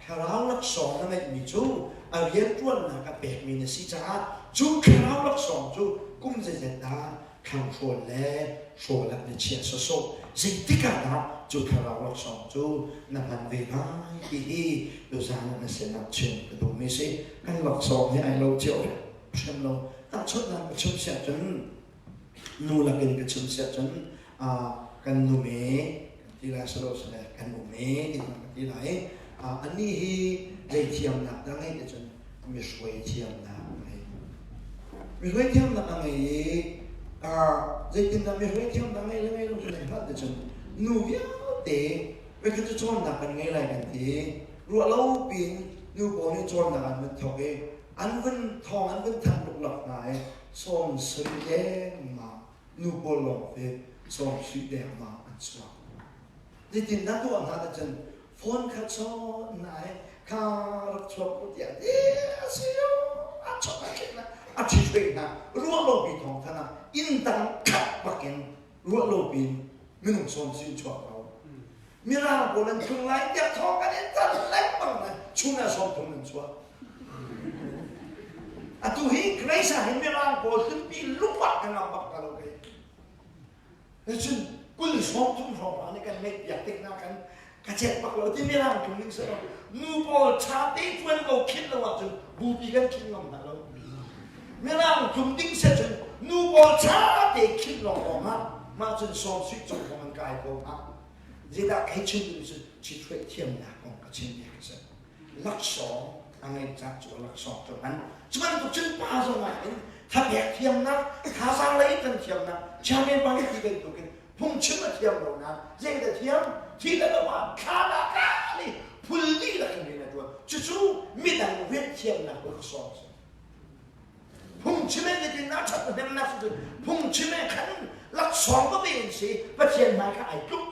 ข้าเราหลักสองนั่นไม่มีจูอภิญญาจวนนักเบกมีนสิจ้าจูข้าเราหลักสองจูกุ้มเจเจตาข้างชวนเล่ชวนและเชียร์โซ่สิ่งที่กันนะจูข้าเราหลักสองจูนั่นมันเวลาที่ดูสารนั่นเสียนับเชิงกระดูกไม่ใช่กันหลักสองให้ไอเราเจียวเชื่อมเราตั้งชุดนั้นกระชุ่มเสียจนนูละกันกระชุ่มเสียจนกันนูเมที่ไรสโลสเลยกันนูเมที่ไรอันนี้ให้เทียมหนักดังไงจนมีช่วยเทียมหนักไงมีช่วยเทียมหนักไงจะกินแต่มีช่วยเทียมหนักไงแล้วไงลูกเลยพลาดจนนูเยอะเตะไปคือจะชนหนักกันไงไรกันทีรัวเล่าปีนนูบอกให้ชนหนักกันมันถกเองอันเป็นทองอันเป็นทางลุกหลักไหนส่งสีแดงมานูบอลลงไปส่งสีแดงมาอันสว่างในที่นั้นตัวอันนั้นจะฝนขัดซ้อนไหนข้ารับชมกุฏิเดียสิโยอันชอบอะไรนะอันที่ช่วยนะรัวโลบีทองท่านะอินดังขัดปักเองรัวโลบีไม่ต้องส่งสีชอบเรามีร่างคนนั้นถึงไรเดียทองกันเองจะเล็กบ้างนะช่วยส่งตรงนั้นชัวอะตุหิใครสาเหตุมีร่างคนถึงปีลุกวัดกันลำบากกันเลยแล้วฉันกุลสองทุ่มสองวันนี้กันไม่อยากติดหน้ากันกระเจ็บปากเราที่มีร่างคนนึงเสียนูบอลชาติชวนเราคิดแล้วว่าจนบูบีกันคิดลำบากเรามีร่างคนนึงเสียจนนูบอลชาติคิดลำบากมาจนสองสิ่งจนของมันกลายเป็นอ่ะจะได้ให้ฉันดูสิชีวิตเทียมหนักของกระเจ็บเนี่ยก็เสียลักษณะอันนี้จากจุดหลักสองจุดนั้นจุดนั้นก็จึงป้าสมัยถ้าแบกเทียมนะข้าสร้างเลยกันเทียมนะชาเมียนบางทีเป็นตัวกันพุ่งชิ้นมาเทียมเรานะเรื่องแต่เทียมที่นั่นว่าข้าละข้านี่พุลลี่ละกันเลยนะตัวจู่ๆมีดังเวทเทียมนะก็สอนพุ่งชิ้นไม่ได้กินน้ำชัดเป็นน้ำสุดพุ่งชิ้นไม่ขันหลักสองก็เป็นสิประเทียนมาข้าไอ้จุ๊บ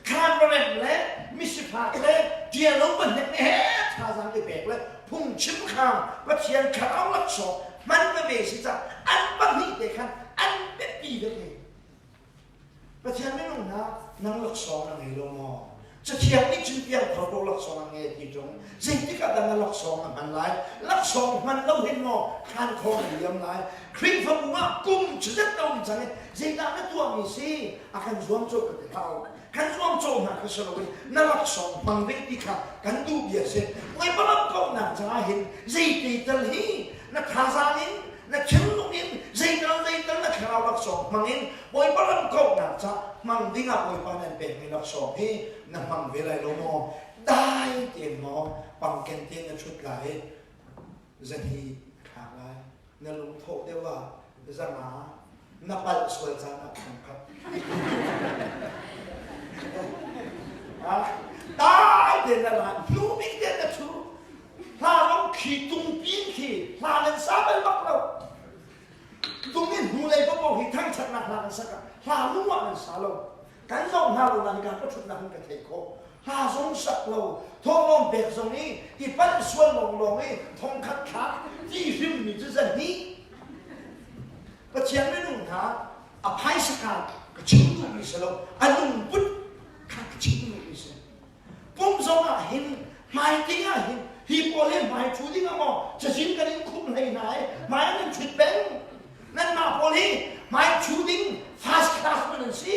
ข้าประเด็นเลยมิสพาเลยเดียร์ลงบนเนี่ยข้าสร้างได้แบกเลยพุ่งชิ้นข้างประเทียนข้าเอาหลักสองมันไม่เป็นสิจ้ะอันบางทีเด็กขันอันเป็นปีกันเลยประเทศไม่รู้นะนั่งหลักสองนั่งไงลงมอจะเทียมนี่จึงเพียงพอหลักสองนั่งไงที่ตรงสิ่งที่กำลังหลักสองมันไรหลักสองมันเราเห็นมอขันคอเหลี่ยมไรคริงฟังว่ากุ้มจะได้เราจังเลยสิ่งนั้นตัวมีสิอาการรวมโจกันเท่าการรวมโจนะก็สรุปนั่งหลักสองมันเด็กที่ขากันดูเบียดเสียไว้บ้านก็น่าจะเห็นสิ่งที่ตลอดนักทาสานินนักเชื่อลูกนินสิ่งนั้นนักข่าวหลักสองมังนินไว้บ้านก็น่าจะมังดิ้งเอาไว้บ้านนั้นเป็นหลักสองให้นักมังเวลาลงมอได้เตียนมอปังเกนเตียนชุดไหลจะที่ขาไหลนั่นลุงโทษได้ว่าจะมานับไปสวยจังนะครับได้เตียนอะไรยูมิเตียนนะชูถ้าเราขี่ตุ้งปีนขี่ถ้าเล่นซาเบลบักเราตรงนี้หูเลยก็บอกให้ทั้งชนะหลังสักถ้ารู้ว่ามันซาเราการส่งหาเราหลังการก็ชุดนั้นก็เทโคถ้าส่งสักเราทองลงเบ็ดตรงนี้ที่ปั้นส่วนลงนี่ทองคัดขาที่ริมนี่จะจะนี้ประเทียนไม่นุ่งหาอภัยสกัดก็ชิ้นนุ่งมิสเราอันนุ่งปุ๊บข้าก็ชิ้นนุ่งมิสผมส่งเห็นหมายถึงเห็น ฮีโปเล่หมายชูดิ้งอ่ะมั้งจะชิมกันนี่คุ้มไหนไหนหมายนั่นชุดแบงนั่นมาโปเล่หมายชูดิ้งฟาสคลาสมันนั่นสิ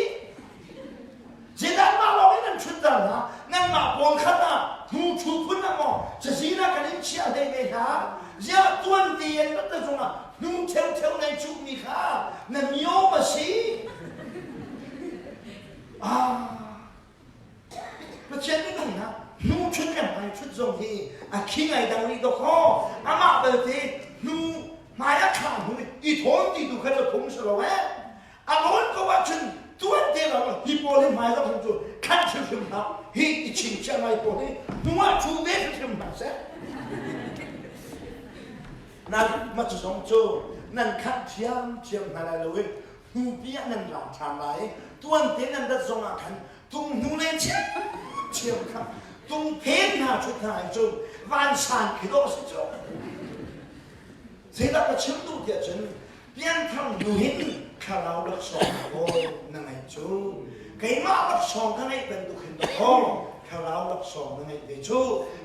เจดันมาเราไม่นั่นชุดดันนะนั่นมาโปนขันนะมูชูพุ่นอ่ะมั้งจะชิมกันนี่เชียร์ได้ไหมฮะเจ้าตัวนี้นั่นแต่ตรงน่ะนูเทวในชุดนี้ค่ะนั่นมีโอมาสิมาเช่นนี้ตรงนะนูชุดกันไปชุดตรงที่ขี้ไงดังนี้ตัวข้ออามาเปิดที่นูมาอยากขาดหูอีท้องที่ดูเขาจะพุ่งสโลว์อารมณ์ก็ว่าฉันตัวเดียวเราฮีโปเลยมาแล้วผมจะขัดชื่อมาฮีอีชิงเชื่อมาฮีโปเลยนูว่าชูเวฟชื่อมาเสร็จนั่นมาจะส่งโจนั่นขัดเชียมอะไรเลยนูเปียนั่นหลังทำไรตัวเดียวนั่นจะส่งอาคันตุ้งนูเล่เชียมครับตุ้งเพนหน้าชุดหายจุวันสานคิดว่าสิจุเสร็จแล้วก็ชิมดูเดียวจนเปลี่ยนทางดูเห็นข้าเราลักษณะโอ้นั่นไงจูใครมาลักษณะข้างในเป็นดูเห็นโอ้ข้าเราลักษณะนั่นไงเดจู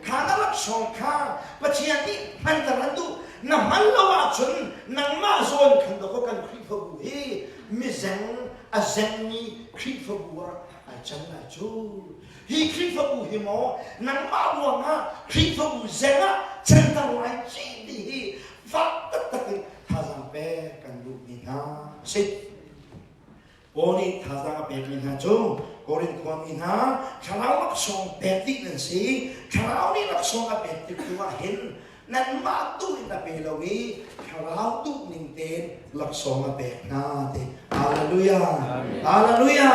ข้าเราลักษณะข้าปัจจัยนี้มันจะรันดูน้ำมันละว่าจนนั่งมาโซนขันตัวกันคริฟบุฮีมิเซงอาเซงมีคริฟบัวอาจังไงจูฮีคริฟบุฮีโมนั่งมาวัวงาคริฟบุเซงะจันทร์ไว้จีดีฟักตัดตัดท่าสังเปกันลูกนี่นะสิโอนี่ท่าสังเปนี่นะจูโกรินความนี่นะข้าเราลักษณะแบบนี้นั่นสิข้าเรานี่ลักษณะแบบที่ตัวเห็นนั่นมาตู้อินตาเปลวีข้าเราตู้นิ่งเต้นลักษณะแบบนั้นเองฮาเลลูยาฮาเลลูยา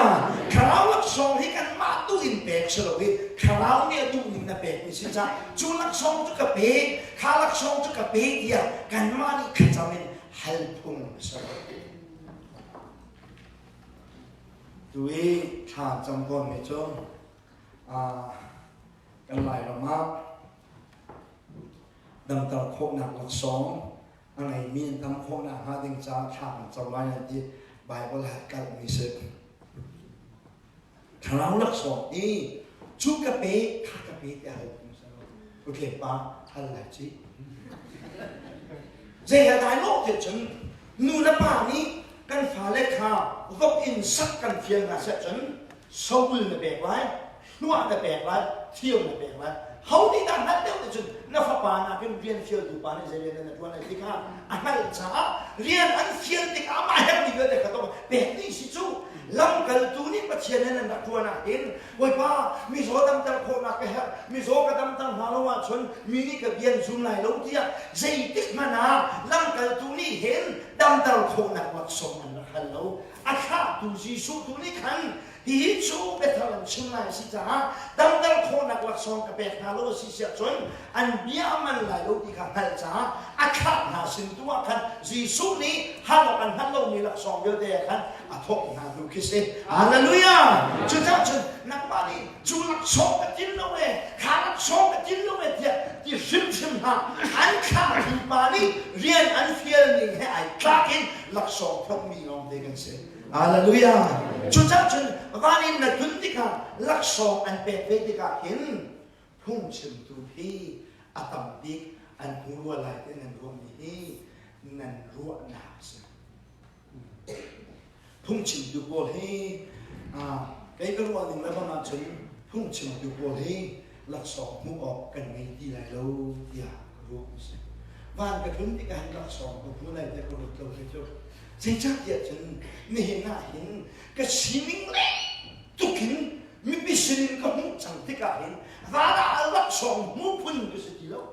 ข้าเราลักษณะที่กันมาตู้อินเปกสโลวีข้าเราเนี่ยตู้นิ่งตาเปกนี่สิจ้าจูลักษณะจุกเปกข้าลักษณะจุกเปกเดียกันมานี่ขจามินฮัลพุงสโลวีดูอีข้าจำก่อนไม่จงกันหลายละมากดังตระโคนักหลักสองอะไรมีนทำโคนักหาดิงจ้าข้ามจำไว้ที่ไบเบิลหัดกันมีสึกคราวหลักสองนี้ชุกกะเปข้ากะเปจะให้คุณสรุปโอเคป้าฮัลโหลจีเจ้าได้โลกเด็ดจนนูนป้านี้กันฝ่าเล็กข้าวกอินสักกันเพียงนะเสร็จจนสมุนเบกไว้นวดเบกไว้เที่ยวเบกไว้เขาที่ด้านนั้นเดียวจนนักปานาเป็นเรียนเที่ยวดูปานี่จะเรียนในตัวไหนที่ข้าอันนั้นจ้าเรียนอันเที่ยวที่ข้ามาให้ดีก็ได้ก็ต้องแบบนี้สิจูลำกันตัวนี้ปัจจัยนั้นนักตัวน่ะเห็นไว้ป้ามีโซ่ดำตั้งโคนักแก่มีโซ่กระดำตั้งหาละว่าชนมีนี่กับเรียนซุนไหนแล้วที่ใจติดมานาลำกันตัวนี้เห็นดำตั้งโคนักวัดสมมันนะครับแล้วอาคาตัวจีสูตัวนี้ขันฮีจูเบทาลันชุนไลสิจ้าดำดังโคนักลักษณะกับเบทาโลสิเสียจนอันเบียมันไหลโลดีกันฮัลจ้าอาคาหาสินตัวกันจีสูนี้ฮัลโลกันฮัลโลมีลักษณะเดียวเดียวกันอาทกนาดูคิสเองฮาเลลูยาจุดจ้าจุดนักบาลีจุดลักษณะกันจินโลเวขาลักษณะกันจินโลเวที่ชิมหาอันข้าที่บาลีเรียนอันเฟียร์นี่ให้ไอ้คลากินลักษณะพวกมีลองเดียกันเสียฮาเลลูยาจุดจ้าจุดวันนี้นักดนตรีกันลักษณะอันเป็นเวทีกันเห็นพุ่งชิมตูพีอาตมดิกอันหัวไหลที่นั่นรวมนี้นั่นรัวหนักสิพุ่งชิมดูโบลีใครก็รู้ว่าหนึ่งแล้วประมาณฉันพุ่งชิมดูโบลีลักษณะมุ่งออกกันในที่ไหนเราอยากรู้สิวันกับดนตรีกันลักษณะของผู้ใดจะกระโดดเราจะจบเสียจักเยอะจนไม่เห็นหน้าเห็นก็ชิมิงเล่ทุกหินมีพิสิทธิ์ก็มุ่งจังที่กาเห็นว่าลักษณะมุ่งพุ่งก็สุดที่แล้ว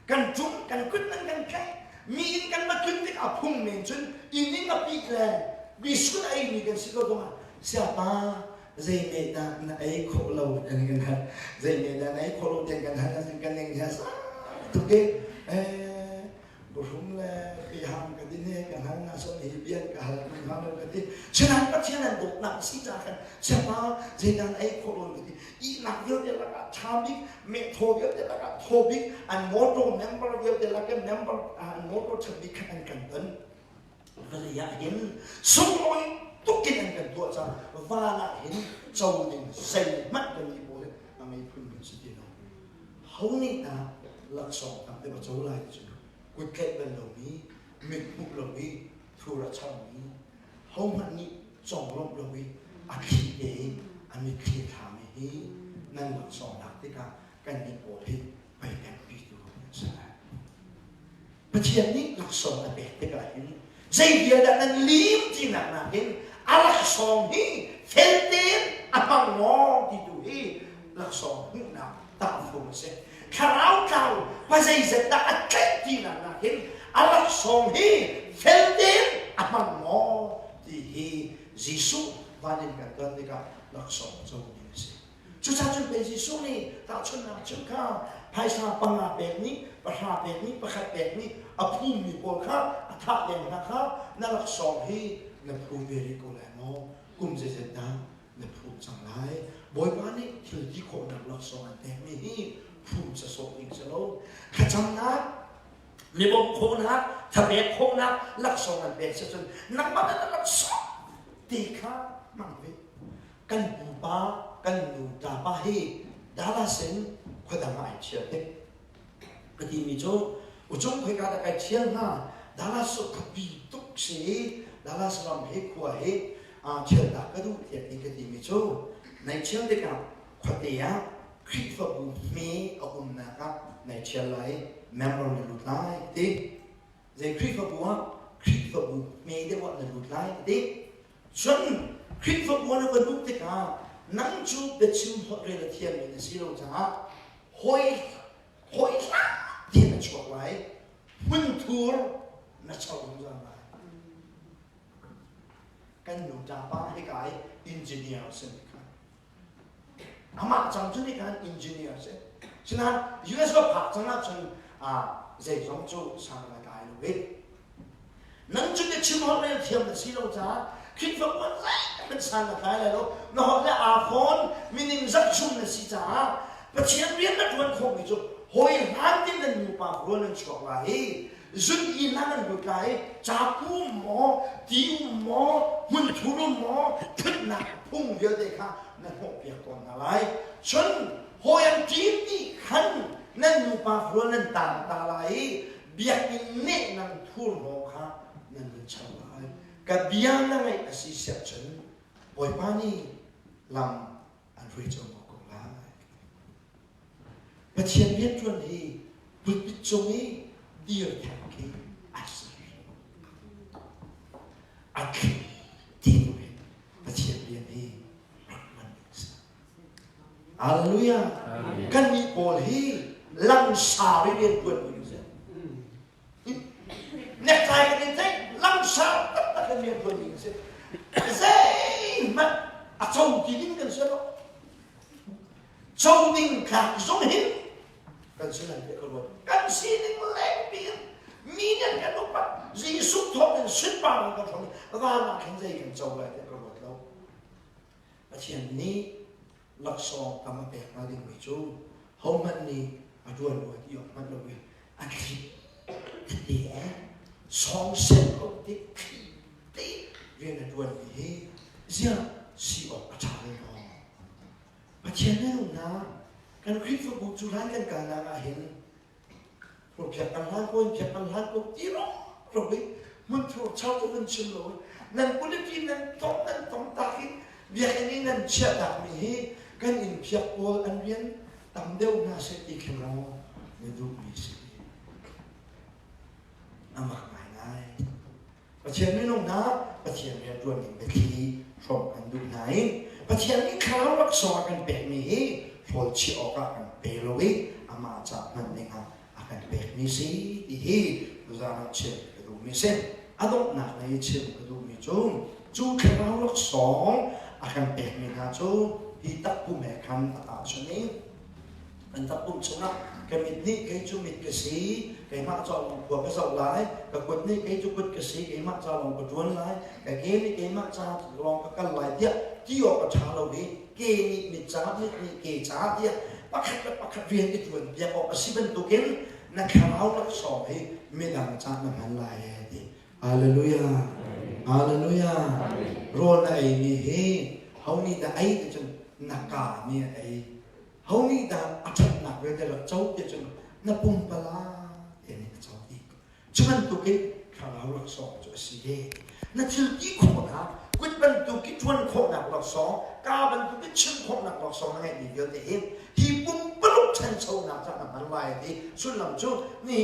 กันจุ่มกันขึ้นนั่นกันแค่มีอินกันมาขึ้นที่กาพุ่งเหม็นจนอินนี่ก็ปีกแรงวิสุทธิ์ไอ้นี่กันสิก็ต้องsiapa zengmi dan ai kholo dan kan ha zengmi dan ai kholo dan kan ha kan yang biasa tu ke burum le piham ka din ne kan ha so ni bian ka ha kan ha ka din chenan pa chenan dok nak si ja kan siapa zengdan ai kholo ka din i nak yo de la ka thabik me tho yo de la ka thobik an moto member yo de la ka member an moto thabik kan kan danก็เลยอยากเห็นสมมติทุกกินกันตัวจ้าว่าละเห็นเจ้าหนึ่งใส่มัดกันมีโบเลยทำไมพึ่งกันสิเดียวฮ เขานี่นะหลักสองทำได้ประโยชน์อะไรจุดกุดเก็บเป็นเหล่านี้มิดบุกเหล่านี้ทุระช่างนี้เขามันนี่จงลบเหล่านี้อาคีเดอันนี้คีถามนี้นั่นหลักสองหลักที่กันมีโอทิไปแอบปีดูใช่ไหมประเทศนี้หลักสองอะไรที่กันเห็นใจเดียดนั้นลีมที่หนักหนาเห็นหลักสองนี้เฟลเต็มอันบังมองที่ดูที่หลักสองนี้นะตามฟูมิเสข้าวเก่าว่าใจเสด็จอันเก่งที่หนักหนาเห็นหลักสองนี้เฟลเต็มอันบังมองที่ยิสุวันนี้กันตอนนี้ก็หลักสองเจ้านี้เสจุดที่จุดเป็นยิสุนี่ตาชนจุดข้าวภายในปังอาแบบนี้ประชาแบบนี้ประคับแบบนี้อภูมิมีโพลข้าวท่าเด่นนะครับนั่นหลักสองที่นับภูมิเบริโกแลโนกุมเจเจตานับภูมิจังไรบ่อยวันนี้ที่คนนับหลักสองอันแต่ไม่ฮีภูมิจะส่งอีกจะโลขจำนับมีบ่มโคนับทะเบียนโคนับหลักสองอันเป็นเช่นนับมันนั่นหลักสองตีข้ามันเป็นกันปูปากันนูตาปาฮีดาราเซนขดมาเชียร์เด็กกติมีโจอุจงเคยการแต่เชียร์นะดาราสุขปีตุกสีดาราสลามเฮขัวเฮเชียร์ตากระดูเทียนกติมีโจในเชียร์เด็กขวดเดียคริสฟบุมีอุ่นนะครับในเชียร์ไหลแมมโมรีลุดไลติในคริสฟบุมีเด็กว่าในลุดไลติจนคริสฟบุในวันดุติกานั่งจูเบ็ดชิมหัวเรือเทียนในสิโรจ้าหอยละที่นั่นช่วยไว้หุ่นทัวร์นั่นชาวรุ่งจ้ากันหนูจ้าป้าให้กายอินจิเนียร์เสร็จครับอามาจังจุดนี้การอินจิเนียร์เสร็จฉะนั้น US ก็ผักจังนะจนใจสองจูสร้างรายได้เลยนั่งจุดเบ็ดชิมหัวเรือเทียนในสิโรจ้าคิดว่ามันเป็นสร้างรายได้เลยลูกนอกจากอาฟอนมินิมจักชุ่มในสิจ้าประเทศเรียนนักวันคงมีจุดหอยร้านที่นั่นอยู่ป่ารัวนั่นชอบไว้จุดอีนั่นนั่นดูไกลจากผู้หมอติวหมอหุ่นทุรุหมอขึ้นหนักพุ่งเยอะเลยค่ะนั่นหกเปียกก่อนอะไรฉันหอยจีบที่ขันนั่นอยู่ป่ารัวนั่นต่างตาไหลเบียกอินเน่นั่นทุรหมอค่ะนั่นเป็นชาวไร่กับเบียงนั่นไงอาศิเสียฉันหอยป้านี่ลำอันริจงประเทศเวียดนามที่บุตรจงนี้เดียวกันที่อาศัยอาคีที่เป็นประเทศเวียดนามรักมันอาเลลูยากันมีโบลที่ลังสาเรียนตัวนี้เสียเน็ตไลน์กันนี่เองลังสาตัดกันเรียนตัวนี้เสียเซ่มันอาจจะกินกันเสียหรอจงนิ่งขาดจงหินกันสิ่งนั้นเด็กคนว่ากันสิ่งนึงเล็กเพียงมีเนี่ยกันลูกปัดยิสุทองเป็นสิบบาทกันทองแล้วก็มาขึ้นใจกันเจ้าเลยเด็กคนว่าเราประเทศนี้หลักสองทำมาแปลกมาดึงไปจูเขามันนี่มาด้วยที่ออกมาด้วยอันที่เดียสองเส้นก็ติดติดเรียนด้วยที่เสียสีออกประชาเลยน้องประเทศนี้ลูกนะการคริสต์บุจุรันกันการงานเห็นพวกเพียกันล้านคนเพียกันล้านคนที่ร้องเราไปมันถูกชาวตัวนั้นชิมเลยนั่นคนที่นั่นต้องตาคิดเบียร์นี้นั่นเชื่อดักมีกันอินเพียกโออันเรียนตามเดียวน่าเสียอีกแล้วไม่ดูมีสิอามาง่ายประเทศนี้น้องนะประเทศนี้รวมเป็นที่ชมกันดูไหนประเทศนี้ข้าวรักษากันแบบนี้พอชีออกกันเปรวิอามาจากนั้นเองakan permisi dihi uzana chen kadu misen adok nak na chen kadu mi chu kharau lok song akan permina chu hi tak pu me khan ata chuni an tak pu chuna kamit ni kai chu mit ka si kai ma cha long ko ka sau lai ka kut ni kai chu kut ka si kai ma cha long ko tuan lai ka ge ni kai ma cha long ka kal lai dia ti yo ka cha lo ni ke ni mit cha ni ke cha dia pakhat rian ki tuan bia ko ka si ben tu kenนักข่าวรักษาให้ไม่ดังจากน้ำมันลายดีฮาเลลูยาฮาเลลูยาโรนไอ้นี่เฮเขานี่แต่ไอ้จนนักกาเนี่ยไอ้ เขานี่ด่าอัจฉริยะเวลาเจ้าเดี๋ยวจนนับปุ่มปลาเดี๋ยวนี้เจ้าดีฉะนั้นตัวกินข้าเราหลักสองจะสิเดนั่นคือที่โคนะกุดบรรทุกชวนโคหนักหลักสองกาบรรทุกชวนโคหนักหลักสองนั่นไงดีเดียวแต่เห็นที่ปุ่มปลุกฉันโชว์หนักจากนั้นไว้ที่สุดลำจุนี่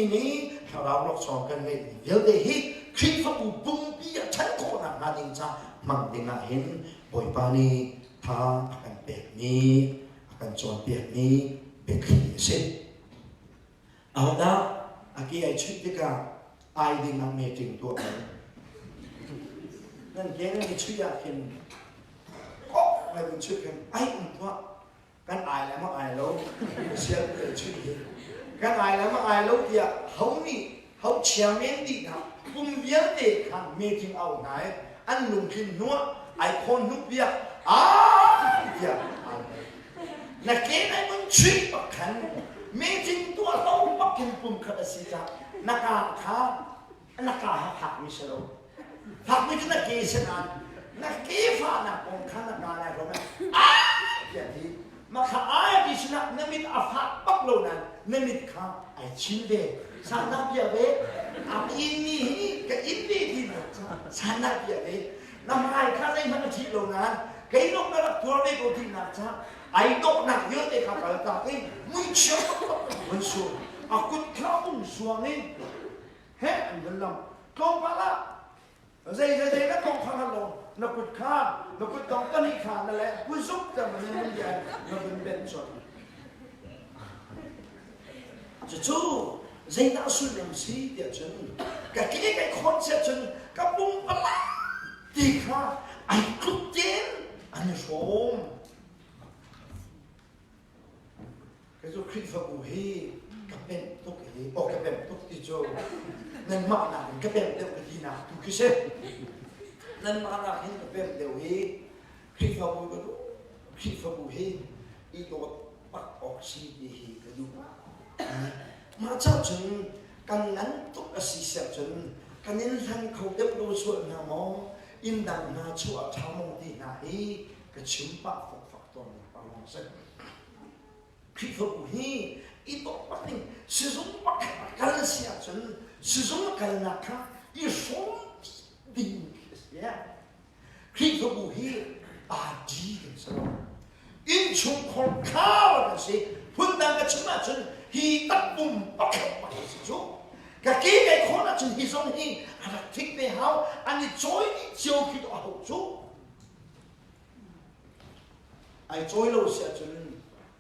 ข้าเราหลักสองกันไงดีเดียวแต่เห็นคริสต์บุปุ่มปีฉันโคหนักนั่นเองจ้ามันเด้งเห็นบ่อยปานีทาอาการเปียกนี้อาการจวนเปียกนี้เป็นขี้เส้นเอาละอากี้ไอชุดที่กาไอดิ้งเมจิงตัวเองนั่นเองนี่ชื่อยากินก็อะไรเป็นชื่อกันไอ้อุ่นว่ากันไอแล้วมาไอแล้วเสียเป็นชื่อเองกันไอแล้วมาไอแล้วเดียวเขานี่เขาเชียร์เมนดีนะปุ่มเบี้ยเด็กค่ะเมจิงเอาไหนอันนุ่งกินนัวไอคนนุ่งเบี้ยเดียวนักเก็ตไอ้มึงช่วยปักขันเมจิงตัวเราปักกินปุ่มขัดสิจ้านักการข้านักการหักมิเชลหักไม่ถึงนักเกษตรนักเกษตรนักองค์ข้านักการอะไรรู้ไหมอย่างนี้มาข้าไอ้ดิฉันนั่นมิตรอาภัพปักโลนั้นนั่นมิตรข้าไอ้ชินเดสันนับเบียเวอับอินนี่กับอินนี่ที่นั่นสันนับเบียเวน้ำไอ้ข้าได้มันที่โลนั้นไอ้ลูกนั่นตัวเล็กที่นั่นจ้าไอ้ดอกนักเยอะแต่ข้าไปตาไอ้มึงเชื่อมันชัวอากุฎข้ามึงชัวนี่เฮ้ยมันลำกองปลาเจ๊นักกองข้าลงนักกุฎข้านักกุฎกองต้นนี้ขานั่นแหละผู้ซุกแต่มันยังใหญ่นักกุฎเป็นส่วนจู่เจ๊น่าสุดยอดสิเดี๋ยวฉันกับกี้ไอ้คอนเซ็ปต์ฉันกับบุ้งปลาดีค่ะไอ้กุฎเจนอันนี้ชมก็จะคลิปฟังบุฮีกับเป็นตุกฮีโอกับเป็นตุกที่โจนั่นมาหนักกับเป็นเดี๋ยวดีนะทุกข์เช่นั่นมาหนักเห็นกับเป็นเดี๋ยวฮีคลิปฟังบุก็ดูคลิปฟังบุฮีอีตัวปักออกซีดีฮีก็ดูมาเจ้าจึงกันนั้นตุกสิเสียจนกันนั้นทั้งเขาเด็บดูส่วนหน้ามองอินดังนาชัวทำมงดีนาฮีก็ชิมปะฝักตัวปะลองเส้นคริสต์บุฮีอีตัวปักนี่สิ่งปักกันเสียจนสิ่งกันนักอีสมดิ่งเสียคริสต์บุฮีอาดีกันสระอินชุมคนข้าวกันสิพุ่งดังกันชิมาจนฮีตักปุ่มปักสิจูกะกี้ไอ้คนนั้นจนฮีสมฮีอะไรทิ้งไปหาอันนี้จอยนี่เจียวคิดเอาจูไอ้จอยเราเสียจน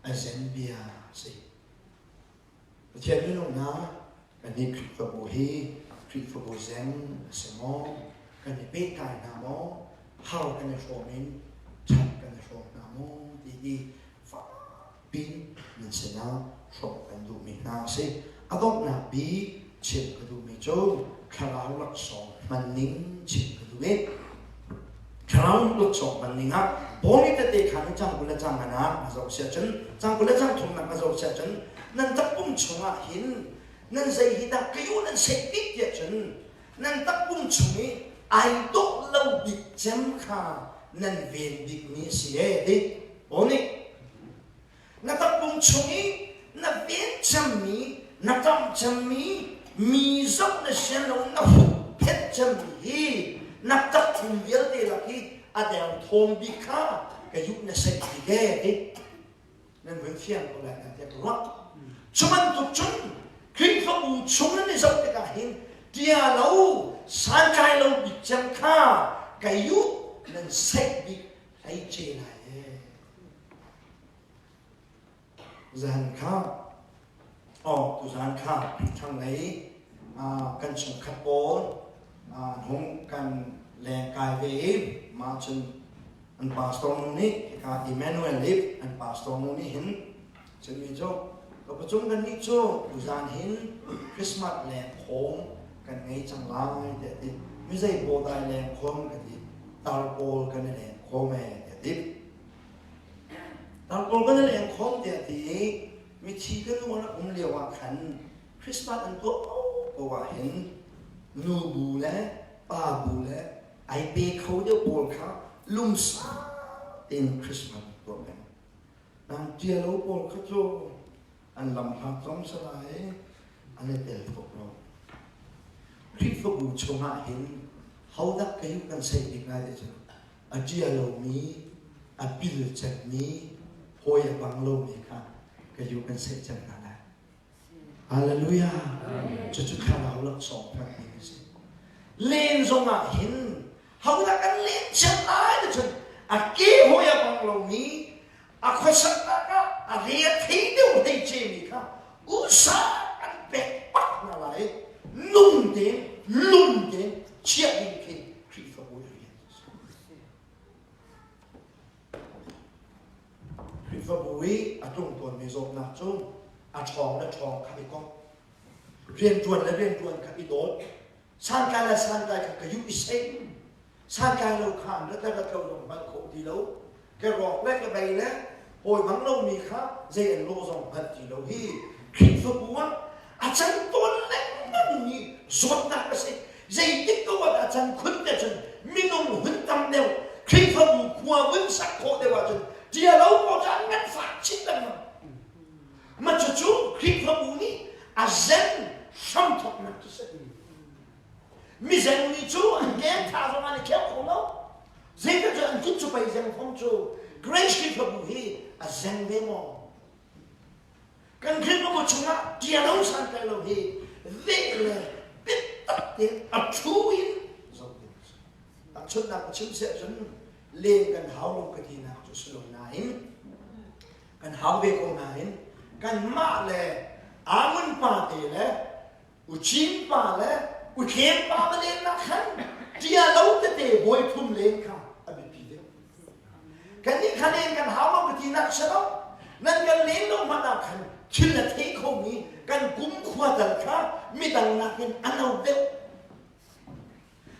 ไอ้เซนเบียสิเทียนนี่ลงนะกันนี้คริสต์บุฮีคริสต์บุเซนสมองกันนี้เป็ดไก่น้ำมองเฮากันนี้โชว์มินชัดกันนี้โชว์น้ำมองดีฟ้าปินนั่นเสนาโชว์กันดูมีนาสิอดอกนาบีเชื่อกันดูมีโจคาราหลักสองมันนิ่งเชื่อกันดูเองคาราหลักสองมันนิ่งอ่ะบองนี่แต่เด็กขันจังกุลจังกันนะมาจากเสียจนจังกุลจังทุ่มนักมาจากเสียจนนั่นตักปุ่มชงอ่ะหินนั่นใจหินอ่ะก็อยู่นั่นเสกติดเดียจนนั่นตักปุ่มชงนี่ไอ้ตกเราบิดจำขานั่นเวียนบิดมีเสียดิบองนี่นั่นตักปุ่มชงนี่นั่นเวียนจำมีนั่นจำจำมีสักนั่นเสียเรานั่นเพชรจำมีนั่นตักทุ่มเยอะเดียวที่อาเดียวทงบิค่าก็ยุบในเสกติเกดินั่นเป็นเฟียงก็แล้วแต่ก็รักชมันตุกจุนคริสต์บูชงนั่นในสัปดาห์หินเดียเราสันใจเราบิดจังค่าก็ยุบนั่นเสกบิไอเจไลจานข้าอ๋อตุจานข้าทางไหนกันส่งขัดโอนหงกันแรงกายเวฟมาจนอันปาสตองนี้การอิมเมนูเอลลิฟอันปาสตองนี้เห็นจะมีโจ้ก็ประชุมกันนี่โจ้ดูจานเห็นคริสต์มาสแรงโค้งกันไงจังไรเด็ดดิไม่ใช่โบได้แรงโค้งกันดิตาโกลกันแรงโค้งแม่เด็ดดิตาโกลกันแรงโค้งเด็ดดิมีทีกันว่าผมเรียกว่าขันคริสต์มาสอันตัวโอ้ก็ว่าเห็นนูบูและป้าบูและไอเปเขาเดียวโบลเขาลุ่มซาเต็นคริสต์มาสตัวแม่ นางเจียโลโปลขโจอันลำพังต้อมสลายอันนี้เตลพวกเราคริสต์บูชมาเห็นเขาดักกันอยู่กันเสกอีกนายเดียวอาเจียโลมีอาปิลจัดมีโฮยบังโลมีค่ะก็อยู่กันเสกจังนั้นแหละฮาเลลูยาจะจุดข้าวเราลักสองพระนี้สิเล่นสมาเห็นเขาดักกันเล่นจังได้เดียวอาเกี่โฮยบังโลมีอาควสักนักอาเรียที่เดียวให้เจมีค่ะอุตส่าห์กันเป็ดปักนั่นแหละนุ่มเด่นลุ่มเด่นเชี่ยยิ่งเก่งคริสต์บูชาคริสต์บูชาอาจงตัวมีโซนักจงอาชองและชองขับอีกองเรียนจวนและเรียนจวนขับอีโดดสร้างการและสร้างการกับยุอิเซนสร้างการเราขานและแต่ละเท่าลงมาโคดีแล้วแกรอกแรกกระใบแล้วโอยบังเรามีครับเจนโลซองพันจีเราฮีคริสต์บูชาอาจารย์ตัวเล็กนั่นนี่สวดนักก็สิเจติดตัวอาจารย์คุณแต่ฉันมีนมหุ่นตำเดียวคริสต์บูชาขัววิ่งสักโคเดียวฉันเจ้าเราก็จะงั้นฝากชิ้นนั้นมันจะจูคริสต์บูชานี่อาเซนช่างทุกนักจะสิมีเซนมีจูอันแก่ท่าสมัยเขียวของเราเจก็จะอันคิดจะไปเซนของจูเกรซคริสต์บูชาอาเซนเดโมกันคริสต์บูชาเจ้าเราสังเกตเราเฮเด็กเลยปิดตัดเด็กอัดชูอินตัดชุดนักชุดเสียจนเลี้ยงกันหาลงกระดิ่งนักจุดสลงนายกันหาเวกนายกันมาเลยอามันปาเตเลยอุชิมปาเลยอุเข็มปามาเล่นนักขันเจ้าเราจะเตะบวยทุ่มเล่นค่ะอภิพิเดกันนี่คะแนนกันหาลงกระดิ่งนักเสนานั่นกันเล่นลงมานักขันชิลเทคงนี้กันกุมขวดดังค่ะมีดังนักเป็นอันเอาเดียว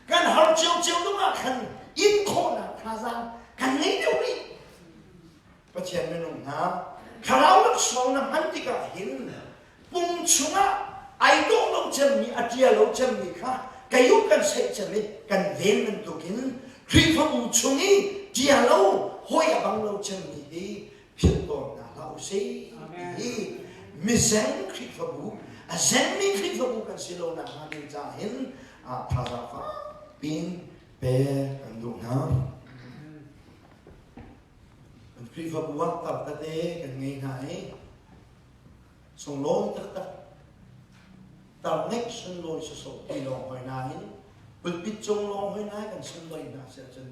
กันหาเจียวลงมาขันอินโคนักท่าซังกันนี่เดียวนี้ประเทศเมืองนะข้าเราลักษณะนั้นที่ก็เห็นปุ่มชัวไอ้ตัวเราจะมีอาเจียเราจะมีค่ะกันยุกันเสกจะมีกันเล่นมันตัวกินคริสต์บูชานี้เจียเราห้อยบังเราจะมีเพียงตัวน่ะเราสิมิเซนคริสต์บูอาเซนมีคริสต์บูกันสิโลนะฮะดิจ่าเห็นพระราฟ้าปินเปกันดูนะคริสต์บูวัดตัดตะเตกันไงไหนส่งโลนตัดตัดเน็กส่งโลนส่งที่ลงหอยนายปิดปิดจงลงหอยนายกันส่งเลยนะเสียจน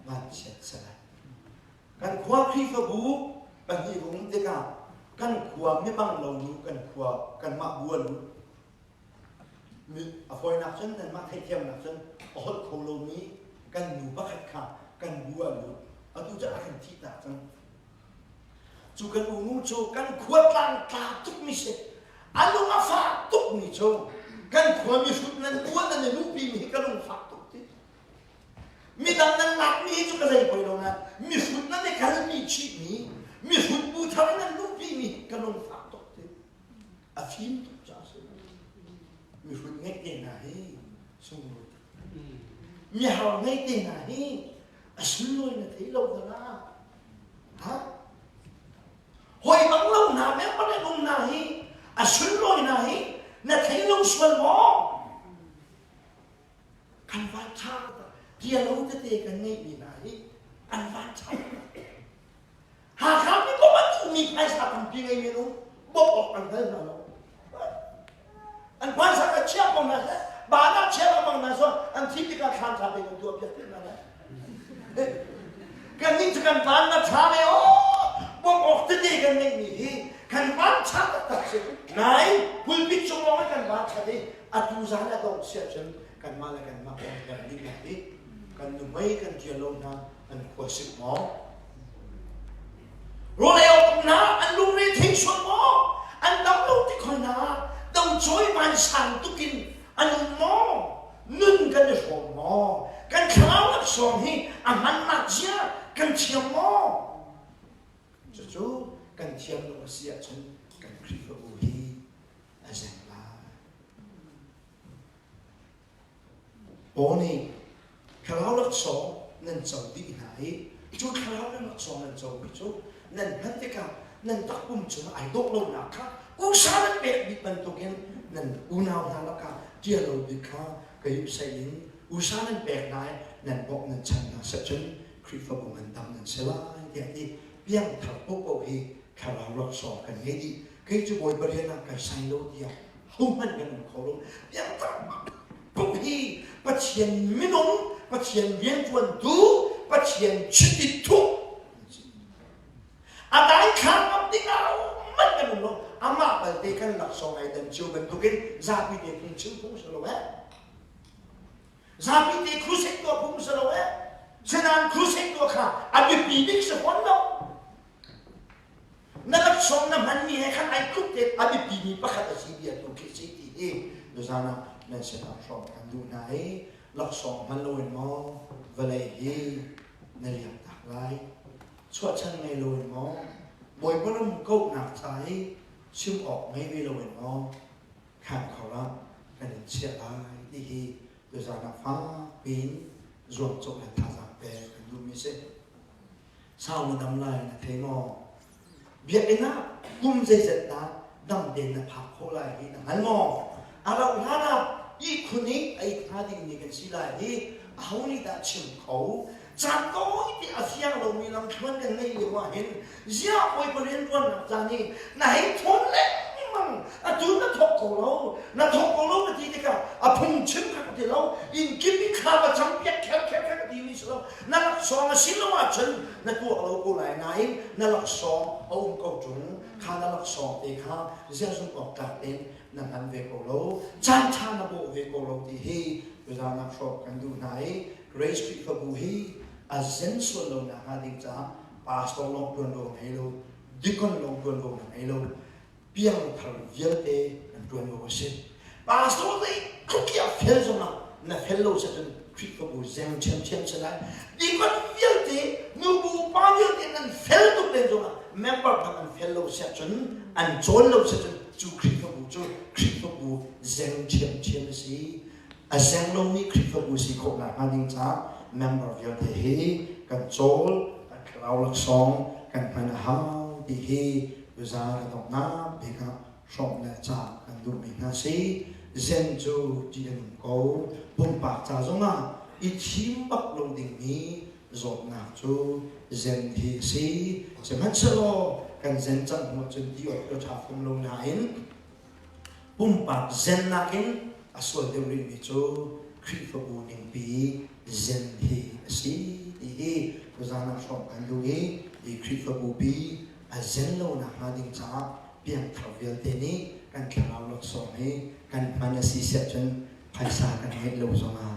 มันเสียสละกันขวาคริสต์บูกันที่ผมจะกล่าวกันขวาไม่บังเราดูกันขวากันมาบัวดูมีอภัยนักฉันนั่นมาให้เทียมนักฉันอดโคโลนี้กันอยู่บักขัดขากันบัวดูเอาดูจะอะไรที่ต่างจังจูกันอูนูโจกันขวดลังตาทุกมิเศษอันลงอาฟ้าทุกมิโจกันขวดมีฟุตนั้นขวดนั้นลูกปีมีกันลงฟ้าทุกทีมีดังนั้นหนักมีจุกอะไรไปลงนั้นมีฟุตนั้นในกันมีชีมีฟุตบูทำนั้นลูกปีมีกันลงฟ้าทุกทีอาฟิมทุกจ้าสิมีฟุตเงี้ยเองนะเฮ้สมบูรณ์มีหาวเงี้ยเองนะเฮ้สุดเลยนะที่เราจะนะฮะหอยบังเราหนาแม้ไม่ได้ลงนาฮีสุดเลยนะฮีนะที่เราส่วนมองกันวัดชาติที่เราจะเตะกันไม่มีนะฮีอันวัดชาติหากคำนี้ก็มันมีใครสักคนที่ไงไม่รู้บอกออกกันได้นะเราอันภาษาเชื่อมนะบาดเชื่อมนะส่วนอันที่ที่การทำเป็นตัวเปลี่ยนนั่นแหละกันนี่จะกันบ้านมาช้าเลยโอ้บอกออกจะดีกันไม่มีกันบ้านช้าตัดสินไหนคุณพิจารณากันบ้านช้าดิอัตุจาระต้องเสียจนกันมาแล้วกันมาเป็นกันนี่ไงกันหนุ่มไม่กันเจียลงนะอันขวดสิบหมอรู้แล้วนะอันลุงนี่ทิ้งส่วนหมออันดำลูกที่คอยนะต้องช่วยมันสั่งตุกินอันหมอนึ่งกันจะส่งหมอกันข้าวนักส่งให้อาหารนักเสียกันเชียงหม้อจู่ๆกันเชียงลงเสียจนกันคริสต์บูฮีอาเซนลาโอ้นี่ข้าวนักส่งนั่นจะดีไหนจู่ข้าวนักส่งนั่นจะไม่จู่ นั่นฮันติกานั่นตักปุ่มจุนไอโตโลนักค่ะอุสานันเป็ดบิดมันตุกินนั่นอุณาวนาลกาเจียโลบิค่ะก็ยุใส่ยินอุสานันเป็ดนายนั่นบอกนั่นฉันนะสัจจนคริฟบุมันดำนั่นเสลายเดียดีเพียงทับปุ๊บโอเคข้าเรารักษากันให้ดีใครจะบอยบริเวณนั้นก็ใส่โลเดียวเขามันกันเขาลงเพียงทับปุ๊บฮีปัจเจียนมินงปัจเจียนเวียนจวนดูปัจเจียนชิดิทุกอะไรข้างกับที่เรามันกันลงอามาเปิดเตกันหลักสองไอ้เดิมชิวเป็นตุกินซาบิเดคุชิวพุ่งสโลเวซาบิเดครูเซ็กตัวพุ่งสโลเวฉะนั้นครูเซ็กตัวข้าอันเป็นปีนิกสปอนเนาะนั่นหลักสองนั้นมันมีให้ข้างในครุกเด็ดอันเป็นปีนี้ประคัตสีเบียตัวคิดสิทีเองดูซานะนั่นเสนาสองกันดูไหนหลักสองมันลอยมอเวลาฮีในเรื่องต่างไรชวดฉันไม่ลอยมอบอยพระนุ่มก้มหนักใจชิมออกไม่วิโรยมอขันเขาละกันเชียร์ไอ้ที่ฮีดูซานะฟ้าปีนรวมจบและท่าสังเปกันดูมิเซ่เศร้ามันดำลายนะเทงอเบียดเองนะกุมใจเสร็จนะดำเด่นนะผักโคลายนี่นะมันงออะไรท่านะอีคนนี้ไอ้ท่าดิ่งนี่กันสิลายนี่เอานี่ได้ชิมเขาจากโต้ที่อาเซียนเรามีลำชวนกันไม่เรียกว่าเห็นเสียไปประเด็นวันนักจานี่ไหนทนเล็กนี่มั้งจุนนั่นทกของเรานั่นทกของเราที่นี่กันพุ่งชิมกันที่เราอินกินมีข้าวจำเพียรแค่ที่วิสเรานั่นหลักสองสิลว่าฉันนั่นตัวเรากูไหนไหนนั่นหลักสองเอาองค์กจุนข้านั่นหลักสองเด็กข้าเสียสุนออกจากเต็นนั่นอันเวกเราจานชาณโบเวกเราที่ฮีเวลานักชอบกันดูไหน Grace KhrihfaBuฮีอาเซนส่วนเราหน้าดิ่งจ้าพาสตอร์ลงดวนลงให้เราดิคอนลงดวนลงให้เราเพียงทำเยอะเองดวนลงเสร็จพาสตอร์เลยคุกกี้เฟลส์มานั่นเฟลเราจะเป็นKhrihfaBuเซมเชมเสร็จแล้วดิคอนเยอะเองนูบูป้าเยอะเองนั่นเฟลตุกเลยจ้าเมมเบอร์ทำนั่นเฟลเราเสร็จจนอันโจนเราเสร็จจนจูKhrihfaBuเซมเชมสิอาเซมเรามีKhrihfaBuสิคนหน้าดิ่งจ้าmember of your day kan chol kan kraulak song kan manahau di he uzar dok na beka shom la cha kan du mi na si zen jo di an ko pum pa cha zonga I thim bak long ding mi zot na chu zen hi si se man chalo kan zen chan mo chen di o tha phom long na in pum pa zen na kin asol de ri mi chu KhrihfaBu ning pi zen hi si di rozana shop kan du hi KhrihfaBu bi a zen lo na ha ding cha pian travel te ni kan khala lok so hi kan manasi se chen phaisa kan he lo so ma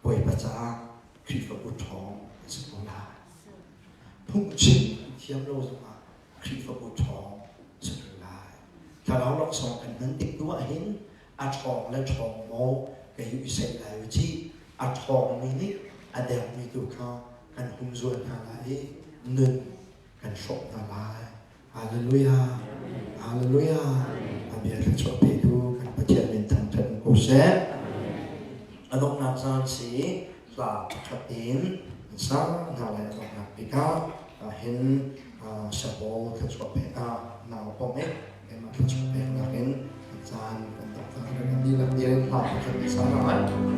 poi pa cha KhrihfaBu thong se ko la phung chin thiam lo so ma KhrihfaBu thong se ko la khala lok so kan nan tik tu a hin a thong le thong mo cái yêu say lại với chi à thòng mình đi à đẹp mình tụ kha cần hung ruột hà lại nương cần sọt hà lại Hallelujah Hallelujah à biết cần sọt bị thu cần phát triển mình thành thần cố sẽ ở đông nam san sĩ là phát triển sáng hà lại đông nam bị cao hiện sẽ bố cần sọt bị nào có mấy cái mà cần sọt bị là hiện gian cần tập đi làm việc làm cho mình sáng nói